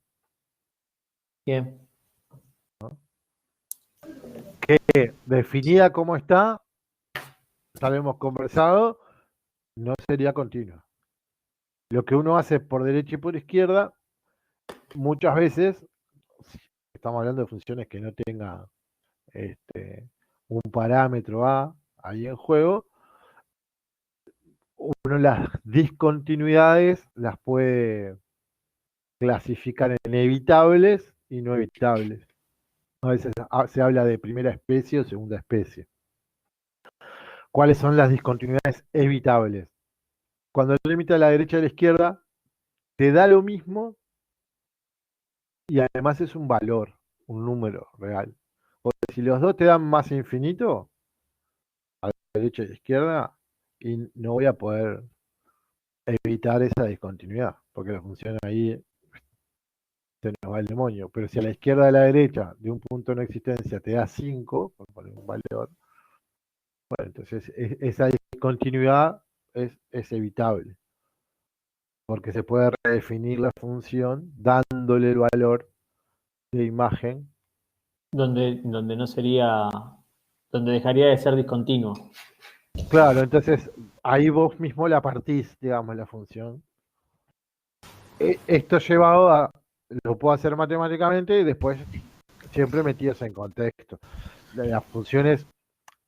[SPEAKER 4] Bien.
[SPEAKER 1] ¿No? Que definida como está, ya lo hemos conversado, no sería continua. Lo que uno hace por derecha y por izquierda, muchas veces, si estamos hablando de funciones que no tengan un parámetro A ahí en juego, uno las discontinuidades las puede clasificar en evitables y no evitables. A veces se habla de primera especie o segunda especie. ¿Cuáles son las discontinuidades evitables? Cuando el límite a la derecha y a la izquierda te da lo mismo y además es un valor, un número real. Porque si los dos te dan más infinito, a la derecha y a la izquierda, y no voy a poder evitar esa discontinuidad, porque la función ahí se nos va el demonio. Pero si a la izquierda y a la derecha de un punto de no existencia te da 5, por poner un valor, bueno, entonces esa discontinuidad es evitable, porque se puede redefinir la función dándole el valor de imagen.
[SPEAKER 4] Donde no sería, donde dejaría de ser discontinuo.
[SPEAKER 1] Claro, entonces ahí vos mismo la partís, digamos, la función. Esto llevado a, lo puedo hacer matemáticamente y después siempre metidos en contexto. Las funciones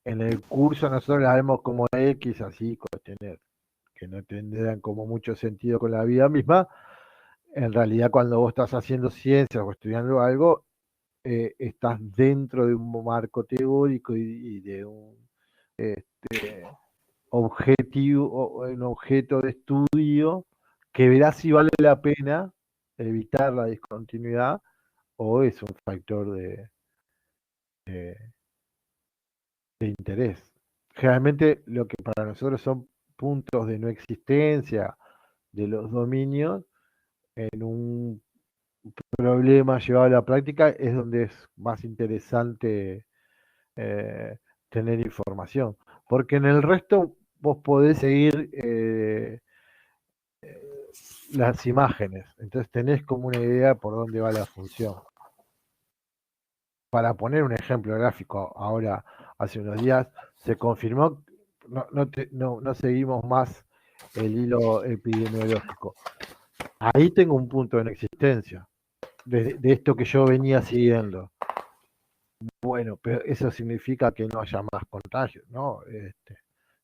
[SPEAKER 1] en el curso nosotros las vemos como X, así, cuestiones que no tendrán como mucho sentido con la vida misma. En realidad, cuando vos estás haciendo ciencias o estudiando algo, estás dentro de un marco teórico y de un objetivo, o un objeto de estudio que verás si vale la pena evitar la discontinuidad o es un factor de interés. Generalmente lo que para nosotros son puntos de no existencia de los dominios, en un problema llevado a la práctica es donde es más interesante tener información. Porque en el resto vos podés seguir las imágenes, entonces tenés como una idea por dónde va la función. Para poner un ejemplo gráfico, ahora hace unos días se confirmó, no seguimos más el hilo epidemiológico. Ahí tengo un punto de no existencia de esto que yo venía siguiendo. Bueno, pero eso significa que no haya más contagios, ¿no?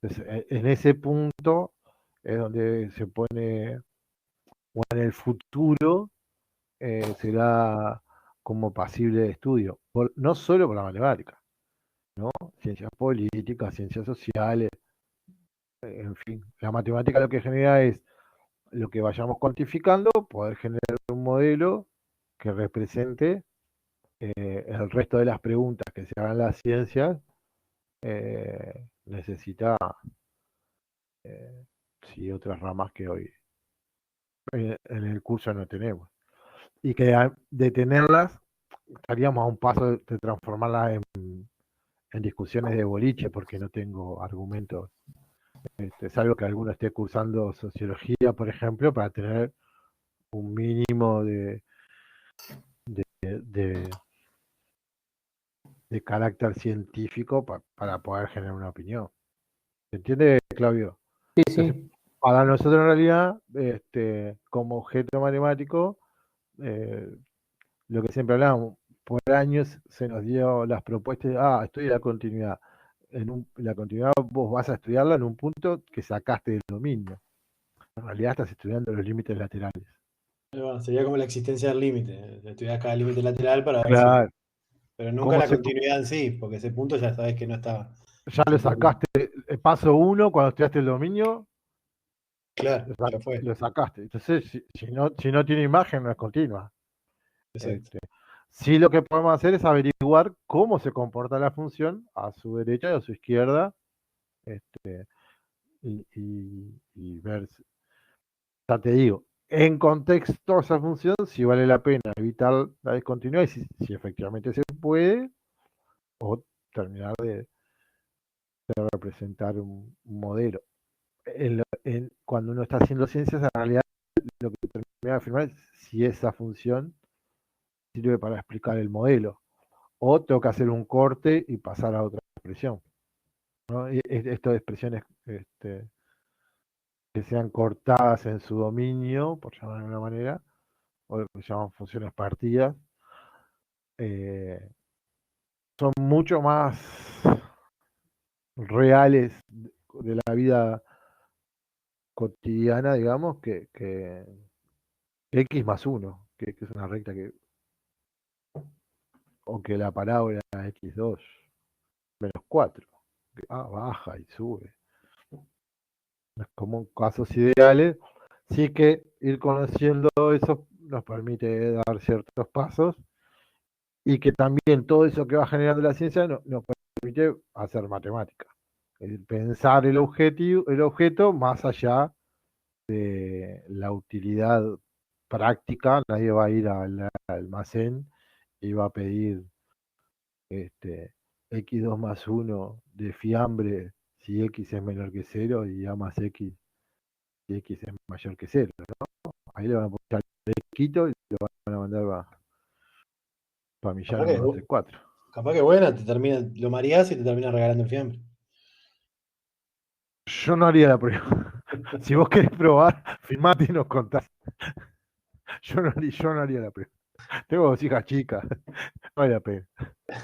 [SPEAKER 1] Entonces, en ese punto es donde se pone, o en el futuro será como pasible de estudio, no solo por la matemática, ¿no? Ciencias políticas, ciencias sociales, en fin. La matemática lo que genera es lo que vayamos cuantificando, poder generar un modelo que represente el resto de las preguntas que se hagan en las ciencias. Necesita sí, otras ramas que hoy en el curso no tenemos. Y que de tenerlas, estaríamos a un paso de transformarlas en discusiones de boliche, porque no tengo argumentos. Salvo que alguno esté cursando sociología, por ejemplo, para tener un mínimo de carácter científico para poder generar una opinión. ¿Se entiende, Claudio?
[SPEAKER 4] Sí,
[SPEAKER 1] Entonces,
[SPEAKER 4] sí.
[SPEAKER 1] para nosotros en realidad, como objeto matemático, lo que siempre hablábamos, por años se nos dio las propuestas, estudia la continuidad. La continuidad vos vas a estudiarla en un punto que sacaste del dominio. En realidad estás estudiando los límites laterales.
[SPEAKER 2] Bueno, sería como la existencia del límite. Estudias cada límite lateral para ver si.
[SPEAKER 1] Claro.
[SPEAKER 2] Pero nunca
[SPEAKER 1] ¿Cómo
[SPEAKER 2] la
[SPEAKER 1] se,
[SPEAKER 2] continuidad en sí, porque ese punto ya sabes que no está.
[SPEAKER 1] ya lo sacaste? Paso 1, cuando estudiaste el dominio,
[SPEAKER 2] Claro, ya fue.
[SPEAKER 1] lo sacaste. Entonces, si no tiene imagen, no es continua.
[SPEAKER 2] Exacto.
[SPEAKER 1] Sí, lo que podemos hacer es averiguar cómo se comporta la función a su derecha y a su izquierda, y ver, ya te digo, en contexto esa función, si vale la pena evitar la discontinuidad y si efectivamente se puede, o terminar de representar un modelo. Cuando uno está haciendo ciencias, en realidad lo que termina de afirmar es si esa función sirve para explicar el modelo, o tengo que hacer un corte y pasar a otra expresión, ¿no? Esto de expresiones que sean cortadas en su dominio, por llamarlo de alguna manera, o lo que se llaman funciones partidas, son mucho más reales de la vida cotidiana, digamos, que x más 1, que es una recta que, o que la parábola x2 menos 4, que baja y sube. Es como casos ideales, sí que ir conociendo eso nos permite dar ciertos pasos y que también todo eso que va generando la ciencia nos permite hacer matemática. Es decir, pensar el objeto más allá de la utilidad práctica. Nadie va a ir al almacén y va a pedir x2 más 1 de fiambre si x es menor que 0 y a más x si x es mayor que 0, ¿no? Ahí le van a poner el quito y lo van a mandar para millar
[SPEAKER 2] Capaz que,
[SPEAKER 1] 1, 2, 3, 4.
[SPEAKER 2] capaz que buena, lo mareás y te termina regalando el fiambre.
[SPEAKER 1] Yo no haría la prueba. Si vos querés probar, filmate y nos contás. Yo no haría la prueba. Tengo 2 hijas chicas. No vale la pena. No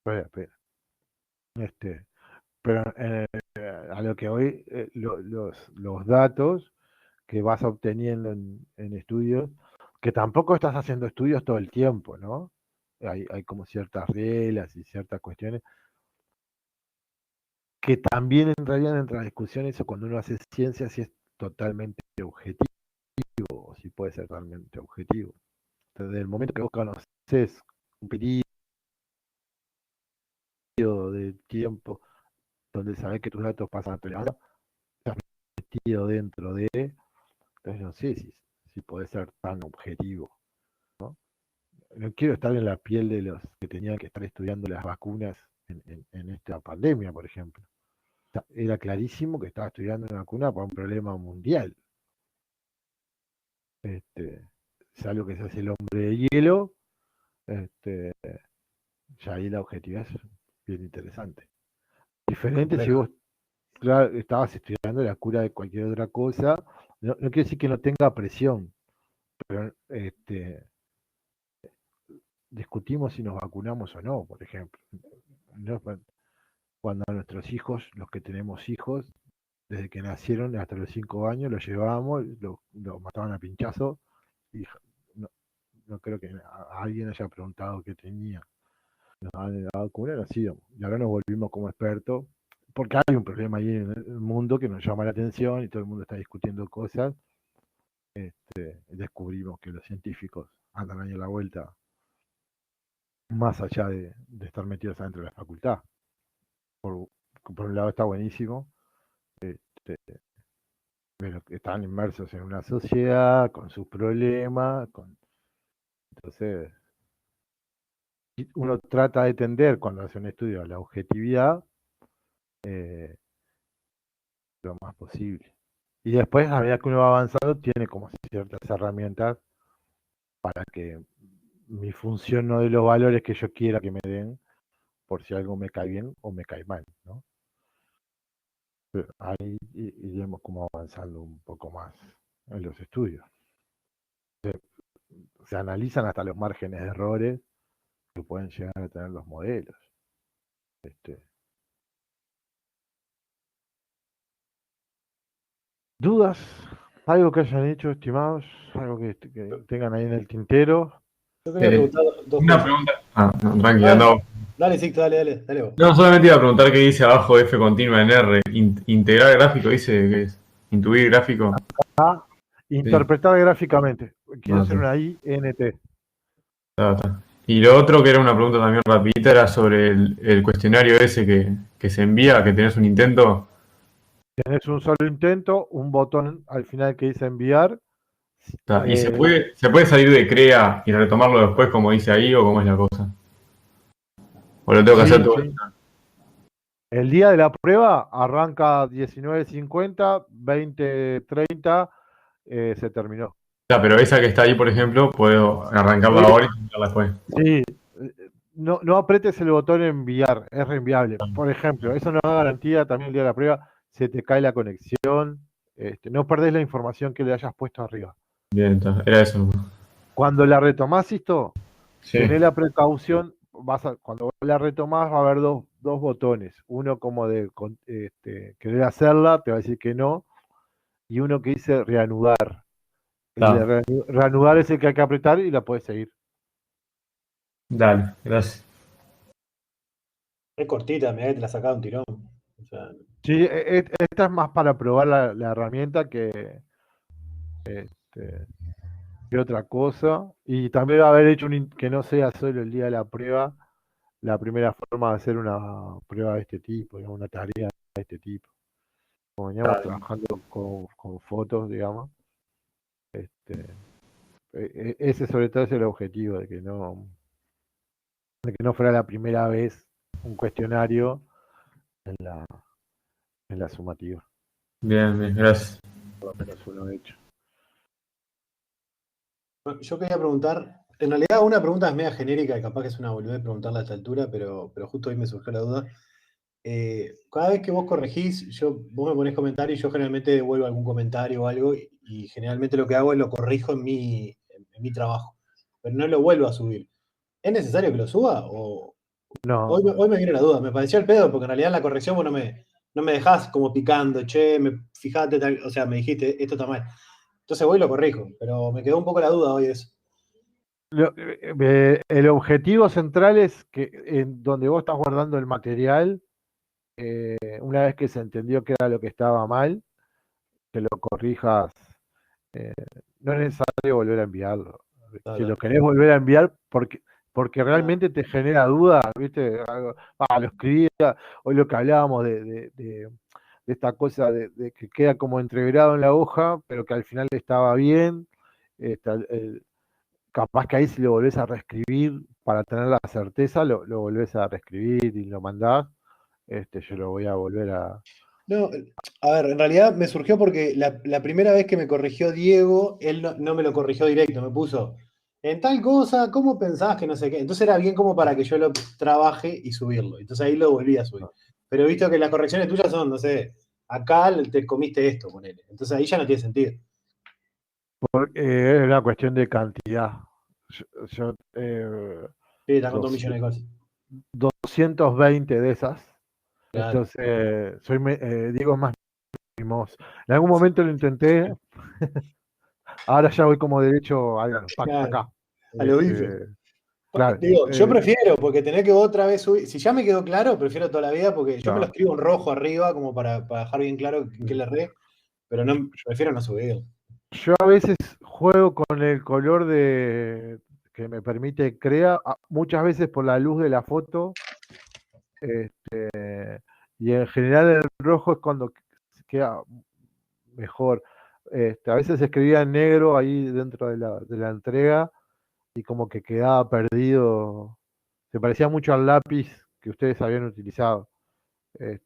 [SPEAKER 1] vale la pena. Pero a lo que hoy, los datos que vas obteniendo en estudios, que tampoco estás haciendo estudios todo el tiempo, ¿no? Hay como ciertas reglas y ciertas cuestiones que también entrarían entre las discusiones, o cuando uno hace ciencia, si es totalmente objetivo o si puede ser totalmente objetivo. Desde el momento que vos conoces un periodo de tiempo donde sabés que tus datos pasan a tu lado, estás metido dentro de, entonces no sé si puede ser tan objetivo, ¿no? No quiero estar en la piel de los que tenían que estar estudiando las vacunas en esta pandemia, por ejemplo. Era clarísimo que estaba estudiando una vacuna para un problema mundial. Salvo que se hace el hombre de hielo, ya ahí la objetividad es bien interesante. Diferente si vos estabas estudiando la cura de cualquier otra cosa, no quiere decir que no tenga presión, pero discutimos si nos vacunamos o no, por ejemplo. ¿No? Cuando a nuestros hijos, los que tenemos hijos, desde que nacieron hasta los 5 años, los llevábamos, lo mataban a pinchazo, y no creo que alguien haya preguntado qué tenía. Nos daban la vacuna, nos íbamos. Y ahora nos volvimos como expertos, porque hay un problema ahí en el mundo que nos llama la atención y todo el mundo está discutiendo cosas. Descubrimos que los científicos andan ahí a la vuelta, más allá de estar metidos adentro de la facultad. Por un lado está buenísimo, pero están inmersos en una sociedad con sus problemas, entonces uno trata de tender, cuando hace un estudio, a la objetividad lo más posible. Y después, a medida que uno va avanzando, tiene como ciertas herramientas para que mi función no dé los valores que yo quiera que me den, por si algo me cae bien o me cae mal, ¿no? Pero ahí iremos como avanzando un poco más en los estudios. Se analizan hasta los márgenes de errores que pueden llegar a tener los modelos. ¿Dudas? ¿Algo que hayan hecho, estimados? ¿Algo que tengan ahí en el tintero?
[SPEAKER 2] Yo quería preguntar dos
[SPEAKER 5] Una
[SPEAKER 2] cosas.
[SPEAKER 5] pregunta. Tranquila, no.
[SPEAKER 2] Dale, sí, dale vos.
[SPEAKER 5] No, solamente iba a preguntar qué dice abajo F continua en R. Integrar gráfico, dice que es. Intuir gráfico.
[SPEAKER 1] Interpretar gráficamente. Quiero hacer
[SPEAKER 5] Sí.
[SPEAKER 1] una INT.
[SPEAKER 5] Está. Y lo otro, que era una pregunta también rapidita, era sobre el cuestionario ese que se envía, que tenés un intento.
[SPEAKER 1] Tenés un solo intento, un botón al final que dice enviar.
[SPEAKER 5] Está. ¿Y se puede salir de CREA y retomarlo después, como dice ahí, o cómo es la cosa? ¿O lo tengo que hacer todo?
[SPEAKER 1] Sí. El día de la prueba arranca 19:50, 20:30 se terminó.
[SPEAKER 5] Pero esa que está ahí, por ejemplo, puedo arrancarla ahora y terminarla después.
[SPEAKER 1] Sí, no apretes el botón enviar, es reenviable. Por ejemplo, eso no da garantía, también el día de la prueba se te cae la conexión, no perdés la información que le hayas puesto arriba.
[SPEAKER 5] Bien, entonces, era eso.
[SPEAKER 1] Cuando la retomás, esto,
[SPEAKER 5] Sí,
[SPEAKER 1] tenés la precaución, cuando vos la retomás va a haber dos botones, uno como de querer hacerla, te va a decir que no, y uno que dice reanudar. El de
[SPEAKER 5] está.
[SPEAKER 1] reanudar es el que hay que apretar y la puedes seguir.
[SPEAKER 5] Dale, gracias.
[SPEAKER 2] Es cortita, mirá que te la sacaba un tirón. O sea,
[SPEAKER 1] Sí, esta es más para probar la herramienta que otra cosa. Y también haber hecho que no sea solo el día de la prueba, la primera forma de hacer una prueba de este tipo, digamos, una tarea de este tipo. Como veníamos trabajando con fotos, digamos, ese sobre todo es el objetivo, de que no fuera la primera vez un cuestionario en la sumativa,
[SPEAKER 5] Bien, bien, gracias.
[SPEAKER 1] por lo menos uno hecho.
[SPEAKER 2] yo quería preguntar, en realidad una pregunta es media genérica, y capaz que es una boludez preguntarla a esta altura, pero justo hoy me surgió la duda. Cada vez que vos corregís, vos me ponés comentarios y yo generalmente devuelvo algún comentario o algo, y generalmente lo que hago es lo corrijo en mi trabajo, pero no lo vuelvo a subir. ¿Es necesario que lo suba? O
[SPEAKER 1] No,
[SPEAKER 2] hoy me viene la duda, me pareció el pedo, porque en realidad en la corrección vos no me dejás como picando, che, fijate, o sea, me dijiste, esto está mal. Entonces voy y lo corrijo, pero me quedó un poco la duda hoy de eso.
[SPEAKER 1] el objetivo central es que en donde vos estás guardando el material, una vez que se entendió que era lo que estaba mal, que lo corrijas. eh, no es necesario volver a enviarlo. Si lo querés volver a enviar, porque realmente te genera duda, ¿viste? Lo escribía, hoy lo que hablábamos de esta cosa de que queda como entreverado en la hoja, pero que al final estaba bien. Capaz que ahí si lo volvés a reescribir para tener la certeza, lo volvés a reescribir y lo mandás. Yo lo voy a volver a.
[SPEAKER 2] No, a ver, en realidad me surgió porque la primera vez que me corrigió Diego, él no me lo corrigió directo, me puso en tal cosa, ¿cómo pensabas que no sé qué? Entonces era bien como para que yo lo trabaje y subirlo. Entonces ahí lo volví a subir. Pero he visto que las correcciones tuyas son, no sé, acá te comiste esto, ponele. Entonces ahí ya no tiene sentido.
[SPEAKER 1] Es una cuestión de cantidad. Yo,
[SPEAKER 2] Sí, está con 2 millones de cosas.
[SPEAKER 1] 220 de esas.
[SPEAKER 2] Claro.
[SPEAKER 1] Entonces, Diego es más mimoso. En algún momento lo intenté, ahora ya voy como derecho
[SPEAKER 2] Claro,
[SPEAKER 1] acá.
[SPEAKER 2] a lo bife.
[SPEAKER 1] Claro,
[SPEAKER 2] Digo, yo prefiero, porque tener que otra vez subir. Si ya me quedó claro, prefiero toda la vida, porque yo me lo
[SPEAKER 1] claro.
[SPEAKER 2] escribo en rojo arriba, como para dejar bien claro en qué le erré, pero no, prefiero no subirlo.
[SPEAKER 1] Yo a veces juego con el color que me permite crear, muchas veces por la luz de la foto, y en general el rojo es cuando queda mejor. A veces escribía en negro ahí dentro de la entrega y como que quedaba perdido, se parecía mucho al lápiz que ustedes habían utilizado.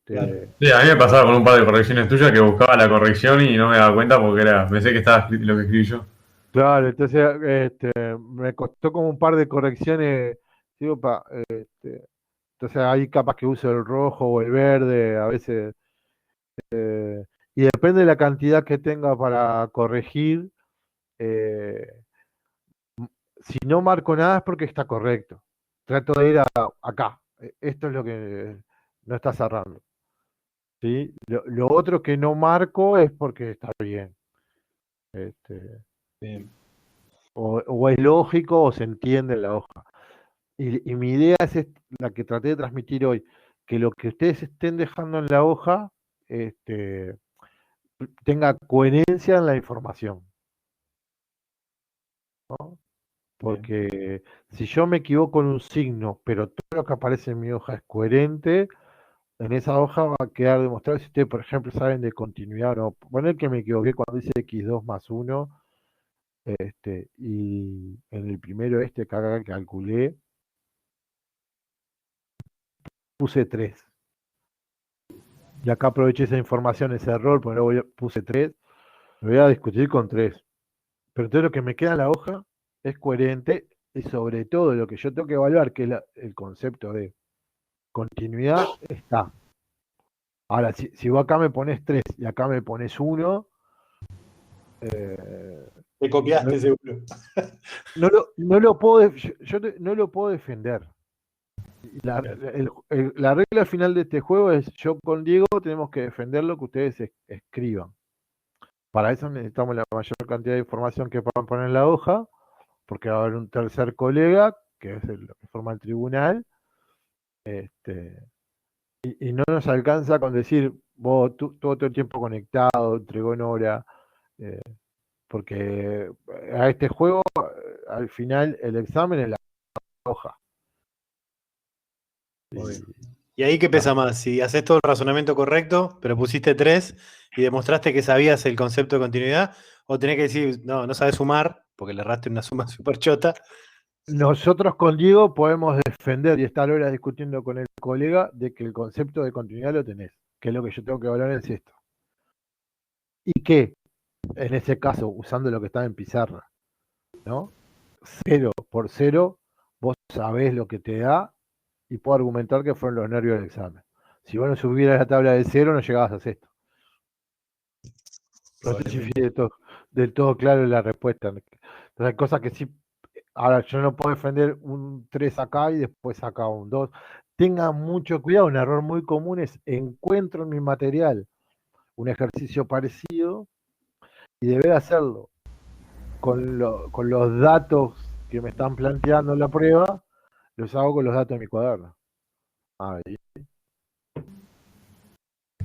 [SPEAKER 2] Claro.
[SPEAKER 5] Sí, a mí me pasaba con un par de correcciones tuyas que buscaba la corrección y no me daba cuenta porque pensé que estaba lo que escribí yo.
[SPEAKER 1] Claro, entonces me costó como un par de correcciones, digo, entonces ahí capaz que uso el rojo o el verde, a veces, y depende de la cantidad que tenga para corregir, eh, si no marco nada es porque está correcto. Trato de ir acá. Esto es lo que no está cerrando. ¿Sí? Lo otro que no marco es porque está bien.
[SPEAKER 2] Bien.
[SPEAKER 1] O es lógico o se entiende en la hoja. Y mi idea es la que traté de transmitir hoy, que lo que ustedes estén dejando en la hoja tenga coherencia en la información, ¿no? Porque si yo me equivoco en un signo, pero todo lo que aparece en mi hoja es coherente, en esa hoja va a quedar demostrado si ustedes, por ejemplo, saben de continuidad o no. Poner que me equivoqué cuando dice x2 más 1, y en el primero que acá calculé, puse 3. Y acá aproveché esa información, ese error, porque puse 3. Lo voy a discutir con 3. Pero todo lo que me queda en la hoja es coherente y sobre todo lo que yo tengo que evaluar, que es el concepto de continuidad, está. Ahora, si vos acá me pones 3 y acá me pones 1,
[SPEAKER 2] Te copiaste, seguro.
[SPEAKER 1] No lo puedo, no lo puedo defender. La regla final de este juego es: yo con Diego tenemos que defender lo que ustedes escriban. Para eso necesitamos la mayor cantidad de información que puedan poner en la hoja, porque va a haber un tercer colega, que es lo que forma el tribunal, y no nos alcanza con decir, vos todo el tiempo conectado, entregó en hora, porque a este juego, al final, el examen es la hoja.
[SPEAKER 2] ¿Y ahí qué pesa más? Si haces todo el razonamiento correcto, pero pusiste 3 y demostraste que sabías el concepto de continuidad, o tenés que decir, no sabes sumar, porque le erraste una suma súper chota.
[SPEAKER 1] Nosotros con Diego podemos defender y estar horas discutiendo con el colega de que el concepto de continuidad lo tenés, que es lo que yo tengo que evaluar es esto. Y que, en ese caso, usando lo que está en pizarra, ¿no? 0 por 0, vos sabés lo que te da y puedo argumentar que fueron los nervios del examen. Si vos no subieras la tabla de 0, no llegabas a sexto. No sé si fui del todo claro la respuesta. Entonces hay cosas que sí. Ahora, yo no puedo defender un 3 acá y después acá un 2. Tengan mucho cuidado, un error muy común es: encuentro en mi material un ejercicio parecido y debe hacerlo con los datos que me están planteando en la prueba, los hago con los datos de mi cuaderno. Ahí.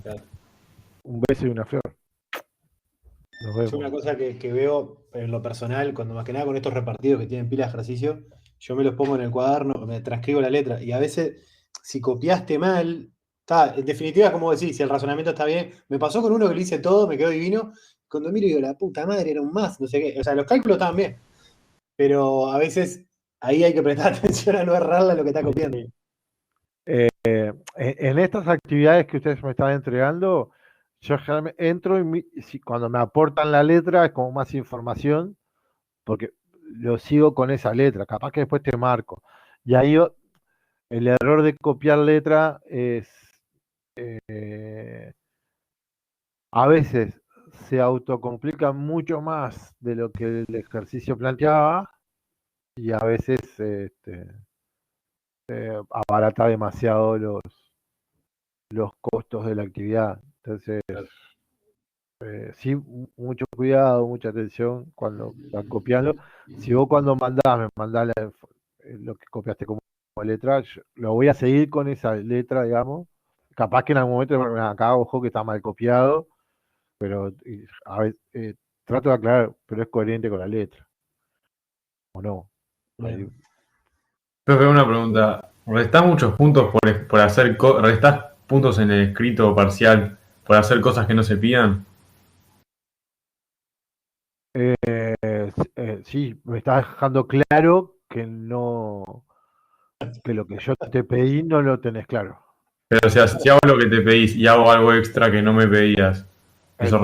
[SPEAKER 2] Claro.
[SPEAKER 1] Un beso y una flor. Nos vemos.
[SPEAKER 2] Yo una cosa que veo en lo personal, cuando más que nada con estos repartidos que tienen pila de ejercicio, yo me los pongo en el cuaderno, me transcribo la letra, y a veces, si copiaste mal, en definitiva, como decís, si el razonamiento está bien, me pasó con uno que le hice todo, me quedó divino, cuando miro digo, la puta madre, era un más, no sé qué, o sea, los cálculos estaban bien, pero a veces ahí hay que prestar atención a no errarle a lo que está copiando.
[SPEAKER 1] En estas actividades que ustedes me están entregando, yo generalmente entro y cuando me aportan la letra es como más información, porque lo sigo con esa letra, capaz que después te marco. Y ahí el error de copiar letra es, a veces se autocomplica mucho más de lo que el ejercicio planteaba, y a veces abarata demasiado los costos de la actividad. Entonces, sí, mucho cuidado, mucha atención cuando van copiando. Si vos cuando me mandás lo que copiaste como letra, yo lo voy a seguir con esa letra, digamos. Capaz que en algún momento acá, ojo, que está mal copiado, pero a ver, trato de aclarar, pero es coherente con la letra. ¿O no? Ahí.
[SPEAKER 5] Pepe, una pregunta. ¿Restás muchos puntos por hacer restás puntos en el escrito parcial por hacer cosas que no se pidan?
[SPEAKER 1] Sí, me está dejando claro que lo que yo te pedí no lo tenés claro.
[SPEAKER 5] Pero o sea, si hago lo que te pedís y hago algo extra que no me pedías, eso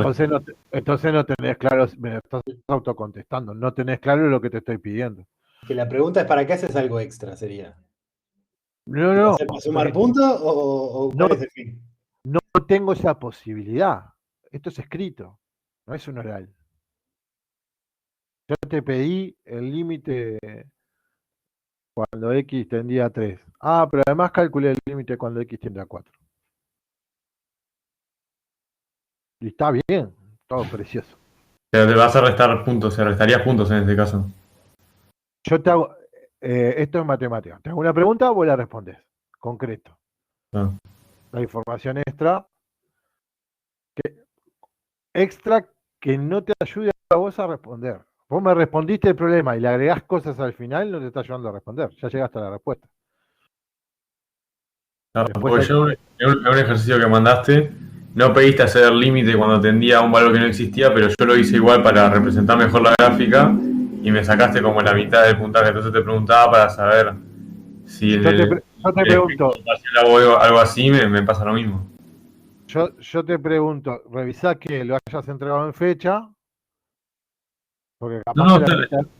[SPEAKER 1] Entonces no tenés claro, me estás autocontestando, no tenés claro lo que te estoy pidiendo.
[SPEAKER 2] Que la pregunta es, ¿para qué haces algo extra? Sería.
[SPEAKER 1] No,
[SPEAKER 2] ¿Para sumar puntos o cuál es el fin?
[SPEAKER 1] No tengo esa posibilidad. Esto es escrito, no es un oral. Yo te pedí el límite cuando X tendía a 3. Pero además calculé el límite cuando X tiende a 4. Y está bien, todo precioso.
[SPEAKER 5] Pero te vas a restar puntos, se restarías puntos en este caso.
[SPEAKER 1] Yo te hago, esto es matemática. Te hago una pregunta, vos la respondes. Concreto.
[SPEAKER 5] No.
[SPEAKER 1] La información extra que no te ayude a vos a responder. Vos me respondiste el problema y le agregás cosas al final, no te está ayudando a responder. Ya llegaste a la respuesta.
[SPEAKER 5] Claro, porque yo en un ejercicio que mandaste, no pediste hacer el límite cuando tendía a un valor que no existía, pero yo lo hice igual para representar mejor la gráfica y me sacaste como la mitad del puntaje. Entonces te preguntaba para saber si en
[SPEAKER 1] yo te pregunto,
[SPEAKER 5] hago algo así, me pasa lo mismo.
[SPEAKER 1] Yo te pregunto, revisá que lo hayas entregado en fecha. Porque capaz
[SPEAKER 5] No, está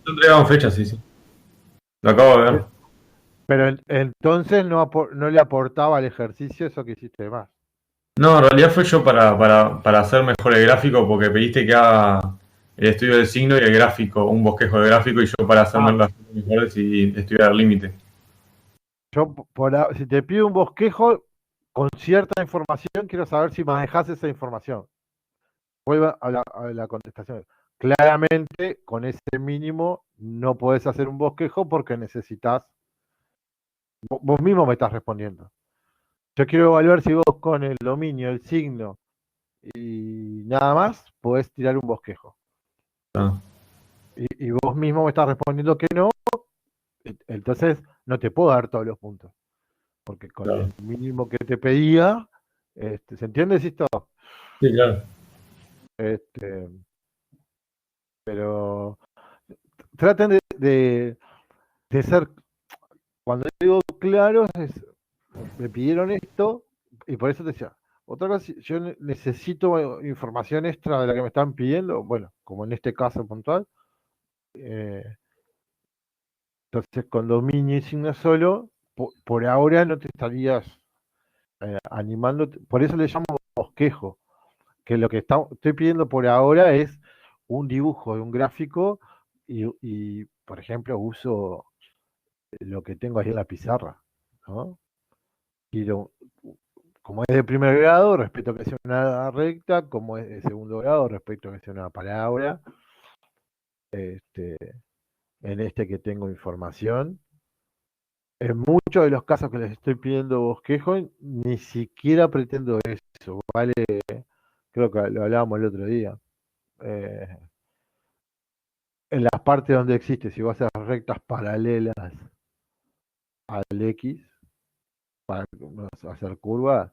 [SPEAKER 5] entregado en fecha, sí. Lo acabo de ver.
[SPEAKER 1] Pero entonces no le aportaba al ejercicio eso que hiciste de más.
[SPEAKER 5] No, en realidad fue yo para hacer mejor el gráfico, porque pediste que haga el estudio del signo y el gráfico, un bosquejo de gráfico, y yo para hacerme las mejores y estudiar al límite.
[SPEAKER 1] Yo, si te pido un bosquejo con cierta información, quiero saber si manejas esa información. Vuelvo a la contestación. Claramente, con ese mínimo, no podés hacer un bosquejo porque necesitas. Vos mismo me estás respondiendo. Yo quiero evaluar si vos con el dominio, el signo y nada más podés tirar un bosquejo.
[SPEAKER 5] Ah.
[SPEAKER 1] Y vos mismo me estás respondiendo que no, entonces no te puedo dar todos los puntos. Porque con
[SPEAKER 5] Claro.
[SPEAKER 1] el mínimo que te pedía, ¿se entiende esto?
[SPEAKER 5] Sí, claro.
[SPEAKER 1] Pero traten de ser, cuando digo claros, me pidieron esto y por eso te decía, otra cosa, yo necesito información extra de la que me están pidiendo, bueno, como en este caso puntual, entonces con dominio y signo solo, por ahora no te estarías animando, por eso le llamo bosquejo, que lo que estoy pidiendo por ahora es un dibujo de un gráfico y, por ejemplo, uso lo que tengo ahí en la pizarra, ¿no? Quiero, como es de primer grado, respeto que sea una recta, como es de segundo grado, respeto que sea una palabra. En este que tengo información. En muchos de los casos que les estoy pidiendo bosquejo, ni siquiera pretendo eso, ¿vale? Creo que lo hablábamos el otro día. En las partes donde existe, si vos haces rectas paralelas al X, para hacer curvas,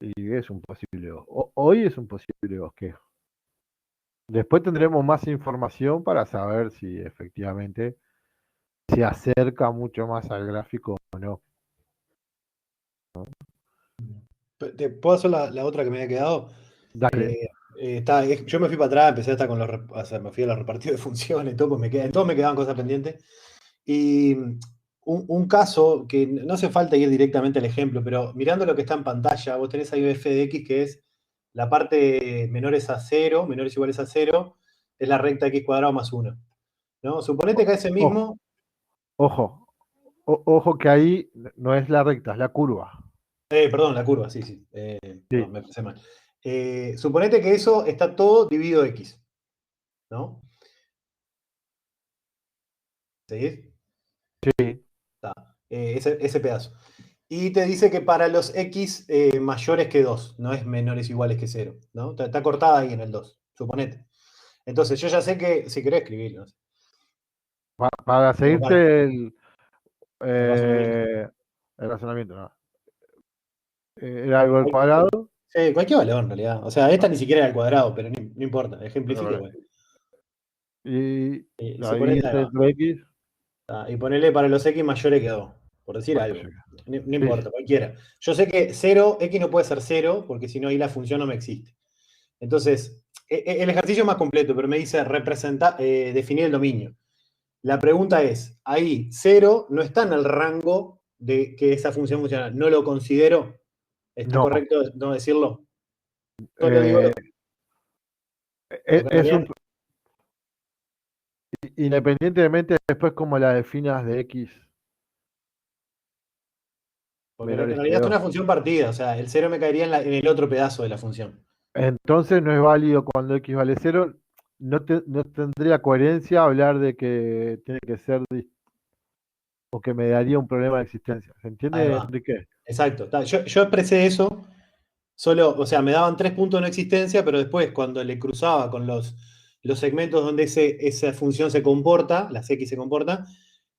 [SPEAKER 1] y es un posible, hoy es un posible bosquejo. Después tendremos más información para saber si efectivamente se acerca mucho más al gráfico o no.
[SPEAKER 2] ¿Te puedo hacer la otra que me había quedado?
[SPEAKER 1] Dale.
[SPEAKER 2] Yo me fui para atrás, empecé hasta con me fui a los repartidos de funciones, todo, pues en todo me quedaban cosas pendientes. Y un caso que no hace falta ir directamente al ejemplo, pero mirando lo que está en pantalla, vos tenés ahí f de x, que es la parte menores a 0, menores iguales a 0, es la recta x cuadrado más 1. ¿No? Suponete que a ese mismo...
[SPEAKER 1] Ojo que ahí no es la recta, es la curva.
[SPEAKER 2] Perdón, la curva, sí.
[SPEAKER 1] Sí.
[SPEAKER 2] No, me pasé mal. Suponete que eso está todo dividido x, ¿no? ¿Seguís?
[SPEAKER 1] Sí.
[SPEAKER 2] Ese pedazo. Y te dice que para los x mayores que 2, no es menores o iguales que 0, ¿no? Está cortada ahí en el 2, suponete. Entonces yo ya sé que, si querés escribirlo, no sé.
[SPEAKER 1] Para seguirte el
[SPEAKER 2] razonamiento.
[SPEAKER 1] razonamiento, ¿no? Era algo al cuadrado.
[SPEAKER 2] Sí, cualquier valor en realidad. O sea, esta ni siquiera era al cuadrado, pero no importa, ejemplifico.
[SPEAKER 1] Bueno, y la
[SPEAKER 2] Suponete,
[SPEAKER 1] dividiste entre x.
[SPEAKER 2] y ponele para los x mayores que 2, por decir algo. No importa,
[SPEAKER 1] Sí.
[SPEAKER 2] cualquiera. Yo sé que 0, x no puede ser 0, porque si no ahí la función no me existe. Entonces, el ejercicio es más completo, pero me dice definir el dominio. La pregunta es, ahí 0 no está en el rango de que esa función funciona. ¿No lo considero? ¿Está
[SPEAKER 1] No.
[SPEAKER 2] correcto no decirlo? Solo digo
[SPEAKER 1] Es independientemente después como la definas de x
[SPEAKER 2] porque en
[SPEAKER 1] menores que
[SPEAKER 2] realidad es
[SPEAKER 1] 2.
[SPEAKER 2] una función partida, o sea, el 0 me caería en el otro pedazo de la función.
[SPEAKER 1] Entonces no es válido cuando x vale 0. No tendría coherencia hablar de que tiene que ser o que me daría un problema de existencia. ¿Se
[SPEAKER 2] Ahí
[SPEAKER 1] entiende,
[SPEAKER 2] va.
[SPEAKER 1] Enrique?
[SPEAKER 2] Exacto. Yo expresé eso, solo, o sea, me daban 3 puntos de no existencia, pero después cuando le cruzaba con los segmentos donde esa función se comporta, las x se comporta,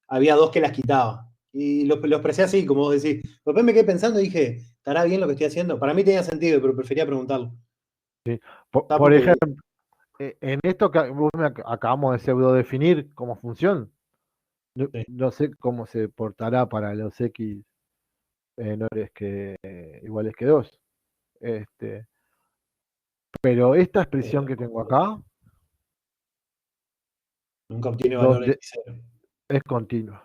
[SPEAKER 2] había 2 que las quitaba. Y lo expresé así, como vos decís. Después me quedé pensando y dije, ¿estará bien lo que estoy haciendo? Para mí tenía sentido, pero prefería preguntarlo.
[SPEAKER 1] Sí.
[SPEAKER 2] Está
[SPEAKER 1] Por
[SPEAKER 2] porque-
[SPEAKER 1] ejemplo, en esto que acabamos de pseudo-definir como función,
[SPEAKER 2] Sí.
[SPEAKER 1] no sé cómo se portará para los x menores que iguales que 2. Pero esta expresión que tengo acá
[SPEAKER 2] Nunca obtiene valor
[SPEAKER 1] donde
[SPEAKER 2] x0.
[SPEAKER 1] es continua.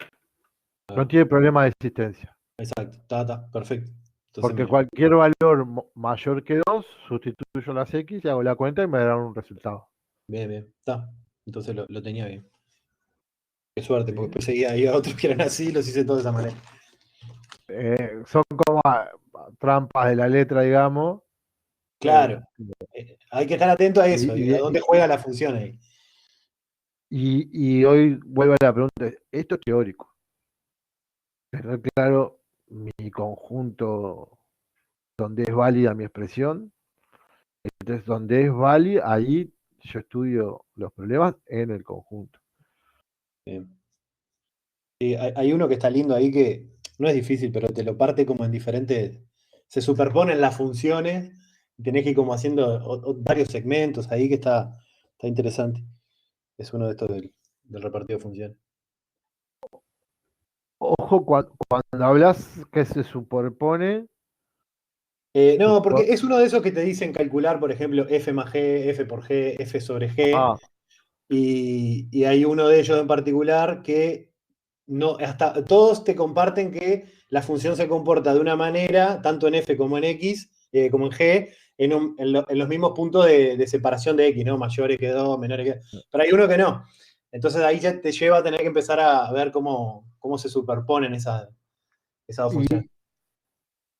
[SPEAKER 1] No tiene problema de existencia.
[SPEAKER 2] Exacto, está, perfecto. Entonces
[SPEAKER 1] Porque cualquier valor mayor que 2, sustituyo las x y hago la cuenta y me dará un resultado.
[SPEAKER 2] Bien, bien. Está. Entonces lo tenía bien. Qué suerte, porque
[SPEAKER 1] ¿sí?
[SPEAKER 2] después seguía ahí a otros que eran así y los hice todos de esa manera.
[SPEAKER 1] Son como trampas de la letra, digamos. eh,
[SPEAKER 2] Claro. Hay que estar atento a eso,
[SPEAKER 1] y,
[SPEAKER 2] a dónde juega la función ahí.
[SPEAKER 1] y hoy vuelvo a la pregunta, esto es teórico. Tener claro mi conjunto donde es válida mi expresión. Entonces, donde es válida, ahí yo estudio los problemas en el conjunto.
[SPEAKER 2] Bien. Sí, hay uno que está lindo ahí que no es difícil, pero te lo parte como en diferentes. Se superponen las funciones y tenés que ir como haciendo varios segmentos ahí que está interesante. Es uno de estos del repartido de funciones.
[SPEAKER 1] Ojo, cuando hablas que se superpone,
[SPEAKER 2] No, porque
[SPEAKER 1] supo-
[SPEAKER 2] es uno de esos que te dicen calcular, por ejemplo, f más g, f por g, f sobre g,
[SPEAKER 1] ah,
[SPEAKER 2] y hay uno de ellos en particular que no, hasta todos te comparten que la función se comporta de una manera, tanto en f como en x, como en g, en los mismos puntos de separación de x, ¿no? Mayores que 2, menores que. Pero hay uno que no. Entonces ahí ya te lleva a tener que empezar a ver cómo se superponen esas dos funciones.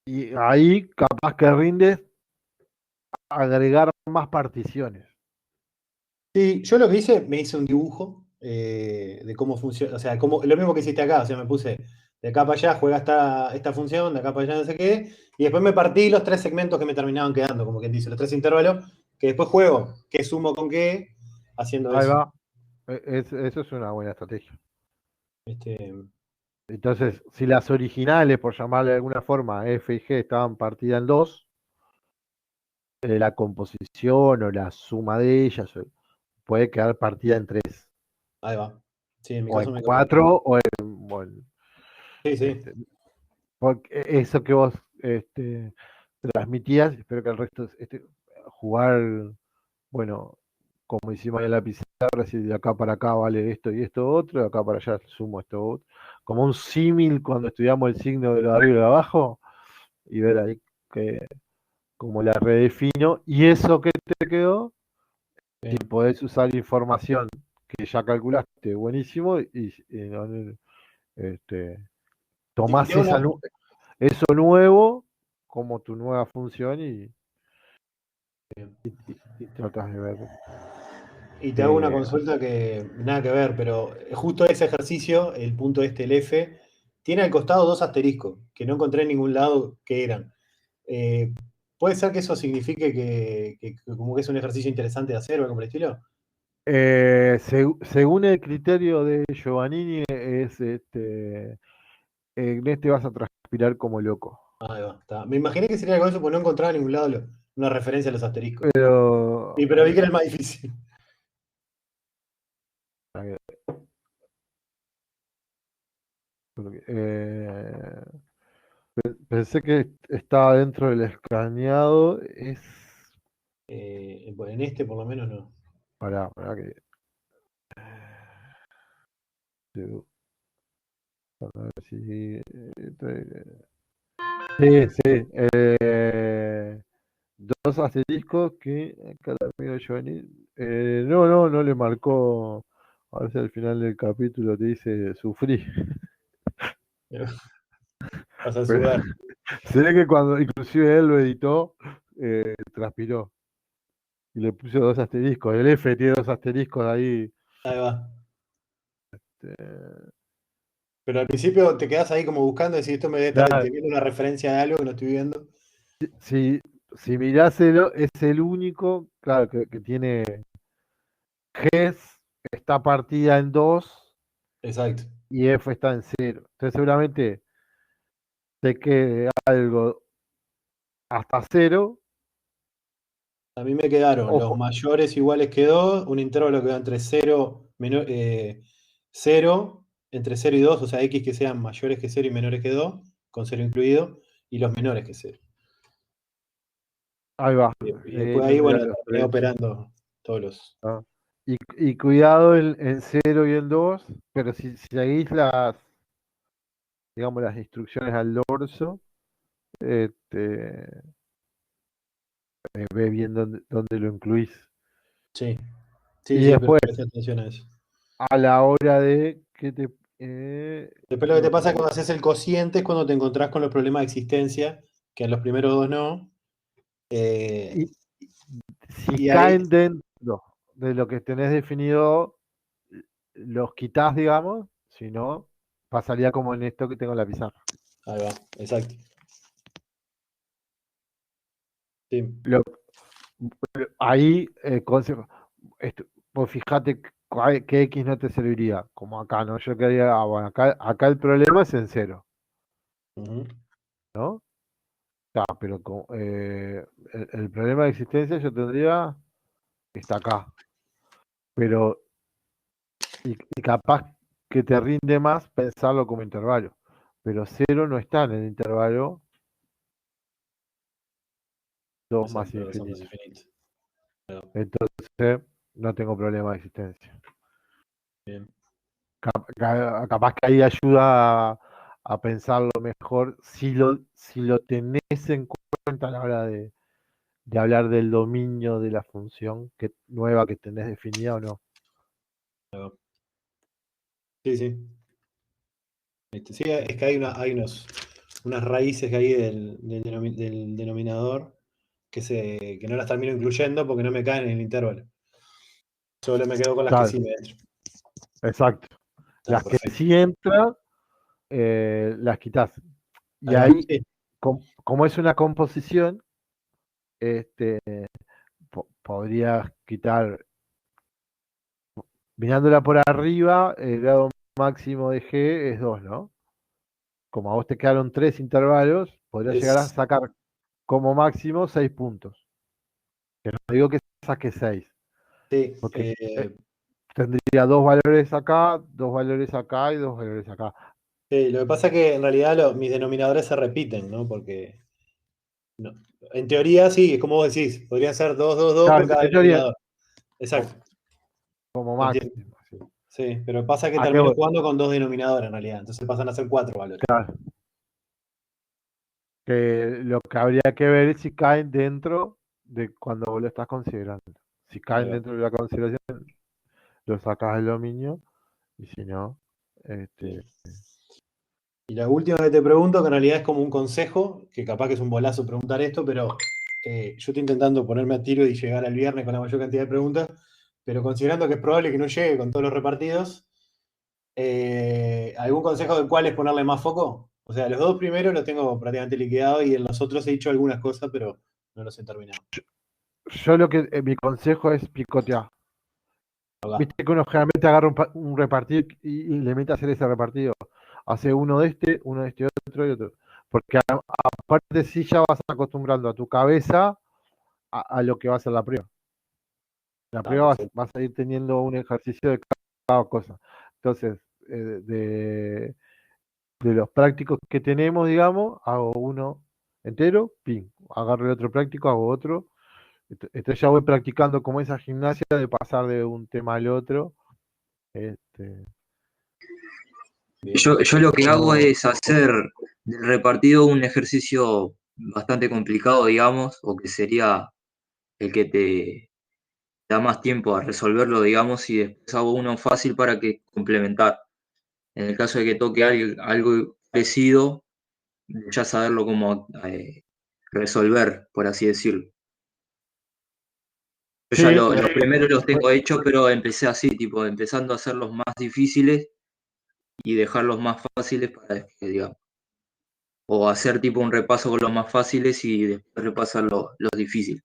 [SPEAKER 1] y, y ahí capaz que rindes agregar más particiones.
[SPEAKER 2] Sí, yo lo que hice, me hice un dibujo de cómo funciona, o sea, lo mismo que hiciste acá, o sea, me puse de acá para allá, juega esta función, de acá para allá no sé qué, y después me partí los tres segmentos que me terminaban quedando, como quien dice, los tres intervalos, que después juego, qué sumo con qué, haciendo
[SPEAKER 1] Ahí
[SPEAKER 2] eso.
[SPEAKER 1] va. Eso es una buena estrategia.
[SPEAKER 2] Este,
[SPEAKER 1] Entonces, si las originales, por llamarle de alguna forma, F y G estaban partidas en dos, la composición o la suma de ellas puede quedar partida en tres,
[SPEAKER 2] ahí va. Sí, en mi
[SPEAKER 1] o
[SPEAKER 2] caso
[SPEAKER 1] en
[SPEAKER 2] me quedó en tres.
[SPEAKER 1] cuatro, o en,
[SPEAKER 2] Sí, sí.
[SPEAKER 1] este, porque eso que vos transmitías, espero que el resto, jugar, bueno, como hicimos en la pizarra, si de acá para acá vale esto y esto otro, de acá para allá sumo esto otro, como un símil cuando estudiamos el signo de lo de arriba y de abajo, y ver ahí que, como la redefino, y eso que te quedó, si
[SPEAKER 2] Bien.
[SPEAKER 1] podés usar información que ya calculaste, buenísimo, este,
[SPEAKER 2] Y
[SPEAKER 1] tomás
[SPEAKER 2] tengo una,
[SPEAKER 1] eso nuevo como tu nueva función y tratas de ver.
[SPEAKER 2] Y te hago una
[SPEAKER 1] eh,
[SPEAKER 2] consulta que nada que ver, pero justo ese ejercicio, el punto este, el F, tiene al costado dos asteriscos, que no encontré en ningún lado que eran. Eh, ¿Puede ser que eso signifique que como que es un ejercicio interesante de hacer o algo por el estilo?
[SPEAKER 1] según el criterio de Giovannini, en este vas a transpirar como loco.
[SPEAKER 2] Ahí va, está. Me imaginé que sería algo de eso, porque no encontraba en ningún lado una referencia a los asteriscos.
[SPEAKER 1] Pero,
[SPEAKER 2] Pero vi que era el más difícil.
[SPEAKER 1] pensé que estaba dentro del escaneado.
[SPEAKER 2] Bueno, en este por lo menos no.
[SPEAKER 1] Pará que. A ver si. Sí, sí. Dos asteriscos que acá la amigo Giovanni. No le marcó. A ver si al final del capítulo te dice sufrí.
[SPEAKER 2] Vas a
[SPEAKER 1] Pero
[SPEAKER 2] sudar.
[SPEAKER 1] se ve que cuando inclusive él lo editó, transpiró. Y le puso dos asteriscos. El F tiene dos asteriscos ahí.
[SPEAKER 2] Ahí va.
[SPEAKER 1] eh,
[SPEAKER 2] Pero al principio te quedas ahí como buscando, decir, esto me debe estar
[SPEAKER 1] claro,
[SPEAKER 2] teniendo una referencia de algo que no estoy viendo.
[SPEAKER 1] si miráselo, es el único, claro, que tiene Gs, está partida en dos
[SPEAKER 2] Exacto.
[SPEAKER 1] y F está en cero. Entonces seguramente te quede algo hasta cero.
[SPEAKER 2] A mí me quedaron los
[SPEAKER 1] Ojo,
[SPEAKER 2] mayores iguales que 2, un intervalo que va entre 0, entre 0 y 2, o sea, X que sean mayores que 0 y menores que 2, con 0 incluido, y los menores que 0.
[SPEAKER 1] ahí va.
[SPEAKER 2] Y después ahí,
[SPEAKER 1] Tendría
[SPEAKER 2] bueno,
[SPEAKER 1] los
[SPEAKER 2] terminé
[SPEAKER 1] tres.
[SPEAKER 2] operando todos los.
[SPEAKER 1] ¿No? Y cuidado en cero y en dos, pero si seguís digamos, las instrucciones al dorso, ve bien dónde lo incluís.
[SPEAKER 2] Sí. Sí,
[SPEAKER 1] Y
[SPEAKER 2] sí, pero
[SPEAKER 1] después,
[SPEAKER 2] presta atención a eso.
[SPEAKER 1] a la hora de que te...
[SPEAKER 2] Después lo que te pasa cuando haces el cociente es cuando te encontrás con los problemas de existencia, que en los primeros dos no.
[SPEAKER 1] y si
[SPEAKER 2] Y ahí,
[SPEAKER 1] caen dentro de lo que tenés definido, los quitas, digamos, si no, pasaría como en esto que tengo en la pizarra.
[SPEAKER 2] ahí va, exacto. Sí,
[SPEAKER 1] Lo- ahí, consejo, pues fíjate qué X no te serviría, como acá, ¿no? Yo quería, bueno, acá el problema es en cero,
[SPEAKER 2] ujú,
[SPEAKER 1] ¿no? Pero el problema de existencia yo tendría, está acá, pero y capaz que te rinde más pensarlo como intervalo, pero cero no está en el intervalo 2 más
[SPEAKER 2] exacto, son más
[SPEAKER 1] infinito.
[SPEAKER 2] infinitos.
[SPEAKER 1] Entonces, no tengo problema de existencia.
[SPEAKER 2] Bien.
[SPEAKER 1] Capaz que ahí ayuda a pensarlo mejor si lo tenés en cuenta a la hora de hablar del dominio de la función nueva que tenés definida o no.
[SPEAKER 2] Sí, sí. Sí, es que hay, unas raíces que hay del denominador que no las termino incluyendo porque no me caen en el intervalo. Solo me quedo con las que
[SPEAKER 1] Claro,
[SPEAKER 2] sí me entran.
[SPEAKER 1] exacto.
[SPEAKER 2] Está
[SPEAKER 1] Las que
[SPEAKER 2] perfecto.
[SPEAKER 1] sí entran, las quitas. Y
[SPEAKER 2] Ahí va.
[SPEAKER 1] ahí,
[SPEAKER 2] Sí,
[SPEAKER 1] como es una composición, este, podrías quitar, mirándola por arriba, el grado máximo de G es 2, ¿no? Como a vos te quedaron 3 intervalos, podrías llegar a
[SPEAKER 2] es,
[SPEAKER 1] sacar como máximo 6 puntos. Que no digo que saque 6,
[SPEAKER 2] sí,
[SPEAKER 1] porque tendría 2 valores acá, 2 valores acá y 2 valores acá.
[SPEAKER 2] sí, lo que pasa es que en realidad mis denominadores se repiten, ¿no? Porque no. En teoría sí, es como vos decís, podrían ser 2, 2, 2 por
[SPEAKER 1] Claro,
[SPEAKER 2] cada
[SPEAKER 1] en teoría,
[SPEAKER 2] denominador. Exacto,
[SPEAKER 1] como
[SPEAKER 2] entiendo.
[SPEAKER 1] máximo. Sí.
[SPEAKER 2] Sí, pero pasa que
[SPEAKER 1] ¿A qué
[SPEAKER 2] termino
[SPEAKER 1] voy?
[SPEAKER 2] jugando con dos denominadores en realidad, entonces pasan a ser 4 valores.
[SPEAKER 1] Claro, que lo que habría que ver es si caen dentro de cuando vos lo estás considerando. Si
[SPEAKER 2] Ahí
[SPEAKER 1] caen
[SPEAKER 2] va.
[SPEAKER 1] dentro de la consideración, lo sacas del dominio, y si no,
[SPEAKER 2] Bien.
[SPEAKER 1] este,
[SPEAKER 2] Y la última que te pregunto, que en realidad es como un consejo, que capaz que es un bolazo preguntar esto, pero yo estoy intentando ponerme a tiro y llegar al viernes con la mayor cantidad de preguntas, pero considerando que es probable que no llegue con todos los repartidos, ¿algún consejo de cuál es ponerle más foco? O sea, los dos primeros los tengo prácticamente liquidados y en los otros he hecho algunas cosas, pero no los he terminado.
[SPEAKER 1] yo lo que mi consejo es picotear.
[SPEAKER 2] Acá.
[SPEAKER 1] Viste que uno generalmente agarra un repartido y le mete a hacer ese repartido. Hace uno de este otro y otro. Porque aparte sí ya vas acostumbrando a tu cabeza a lo que va a ser la prueba. La
[SPEAKER 2] Está
[SPEAKER 1] prueba
[SPEAKER 2] perfecto.
[SPEAKER 1] vas a ir teniendo un ejercicio de cada cosa. Entonces, de los prácticos que tenemos, digamos, hago uno entero, ping. Agarro el otro práctico, hago otro. Entonces ya voy practicando como esa gimnasia de pasar de un tema al otro. Este,
[SPEAKER 2] Bien.
[SPEAKER 3] Yo lo que hago
[SPEAKER 1] pero
[SPEAKER 3] es hacer del repartido un ejercicio bastante complicado, digamos, o que sería el que te da más tiempo a resolverlo, digamos, y después hago uno fácil para que complementar. En el caso de que toque algo parecido, ya saberlo cómo resolver, por así decirlo. Yo
[SPEAKER 1] sí,
[SPEAKER 3] ya los primeros los tengo hechos, pero empecé así, tipo, empezando a hacer los más difíciles y dejar los más fáciles para después, digamos. O hacer tipo un repaso con los más fáciles y después repasar los difíciles.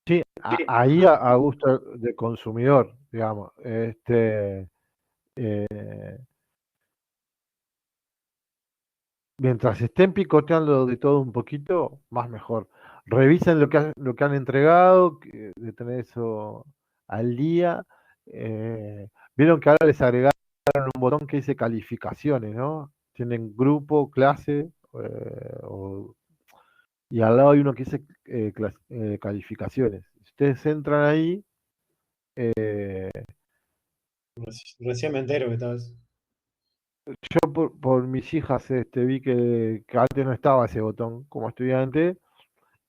[SPEAKER 1] sí, ahí a gusto del consumidor, digamos. Eh, Mientras estén picoteando de todo un poquito, más mejor. Revisen lo que han entregado, de tener eso al día. Vieron que ahora les agregaron un botón que dice calificaciones, ¿no? Tienen grupo, clase, y al lado hay uno que dice calificaciones. Si ustedes entran ahí, eh,
[SPEAKER 2] Recién me entero que estabas.
[SPEAKER 1] yo por mis hijas vi que antes no estaba ese botón como estudiante.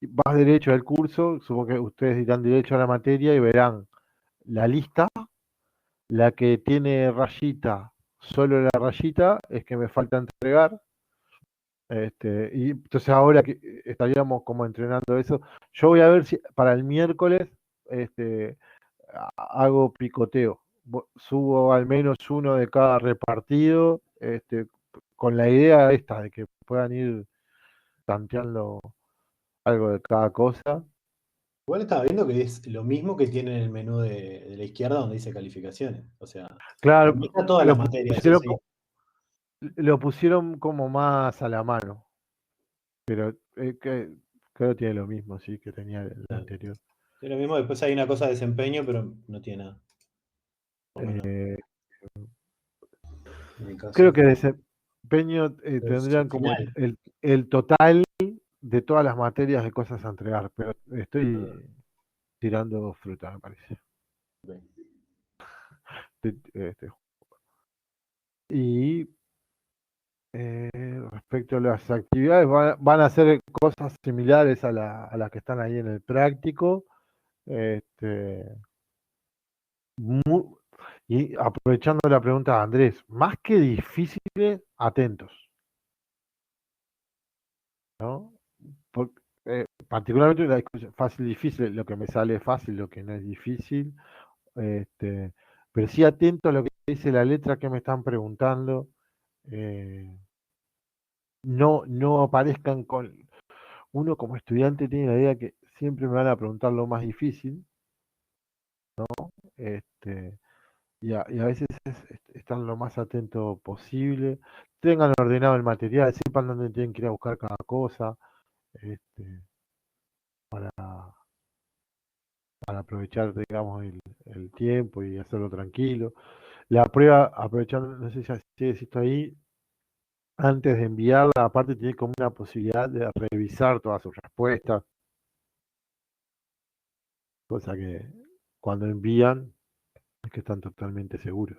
[SPEAKER 1] Vas derecho al curso, supongo que ustedes dirán derecho a la materia y verán la lista, la que tiene rayita, solo la rayita, es que me falta entregar. Y entonces ahora que estaríamos como entrenando eso, yo voy a ver si para el miércoles hago picoteo. Subo al menos uno de cada repartido, con la idea esta de que puedan ir tanteando algo de cada cosa.
[SPEAKER 2] Igual estaba viendo que es lo mismo que tiene en el menú de la izquierda donde dice calificaciones. O sea,
[SPEAKER 1] Claro,
[SPEAKER 2] está toda la materia, eso
[SPEAKER 1] pusieron,
[SPEAKER 2] sí.
[SPEAKER 1] lo pusieron como más a la mano, pero creo que tiene lo mismo, sí, que tenía el anterior.
[SPEAKER 2] Es lo mismo, después hay una cosa de desempeño, pero no tiene nada. Por lo menos
[SPEAKER 1] Eh,
[SPEAKER 2] en mi caso.
[SPEAKER 1] Creo que desempeño
[SPEAKER 2] Es
[SPEAKER 1] tendrían
[SPEAKER 2] el
[SPEAKER 1] como
[SPEAKER 2] final.
[SPEAKER 1] el total de todas las materias de cosas a entregar, pero estoy tirando fruta, me parece.
[SPEAKER 2] Ok.
[SPEAKER 1] Este, y respecto a las actividades, van a ser cosas similares a las que están ahí en el práctico. Mu- y aprovechando la pregunta de Andrés, más que difíciles, atentos, ¿no? Particularmente la discusión fácil difícil, lo que me sale fácil, lo que no es difícil, este, pero sí atento a lo que dice la letra que me están preguntando. No aparezcan con. Uno como estudiante tiene la idea que siempre me van a preguntar lo más difícil, este, y a veces están lo más atento posible. Tengan ordenado el material, sepan dónde tienen que ir a buscar cada cosa, este, para aprovechar, digamos, el tiempo y hacerlo tranquilo. La prueba, aprovechando, no sé si esto ahí, antes de enviarla, aparte tiene como una posibilidad de revisar todas sus respuestas, cosa que cuando envían es que están totalmente seguros.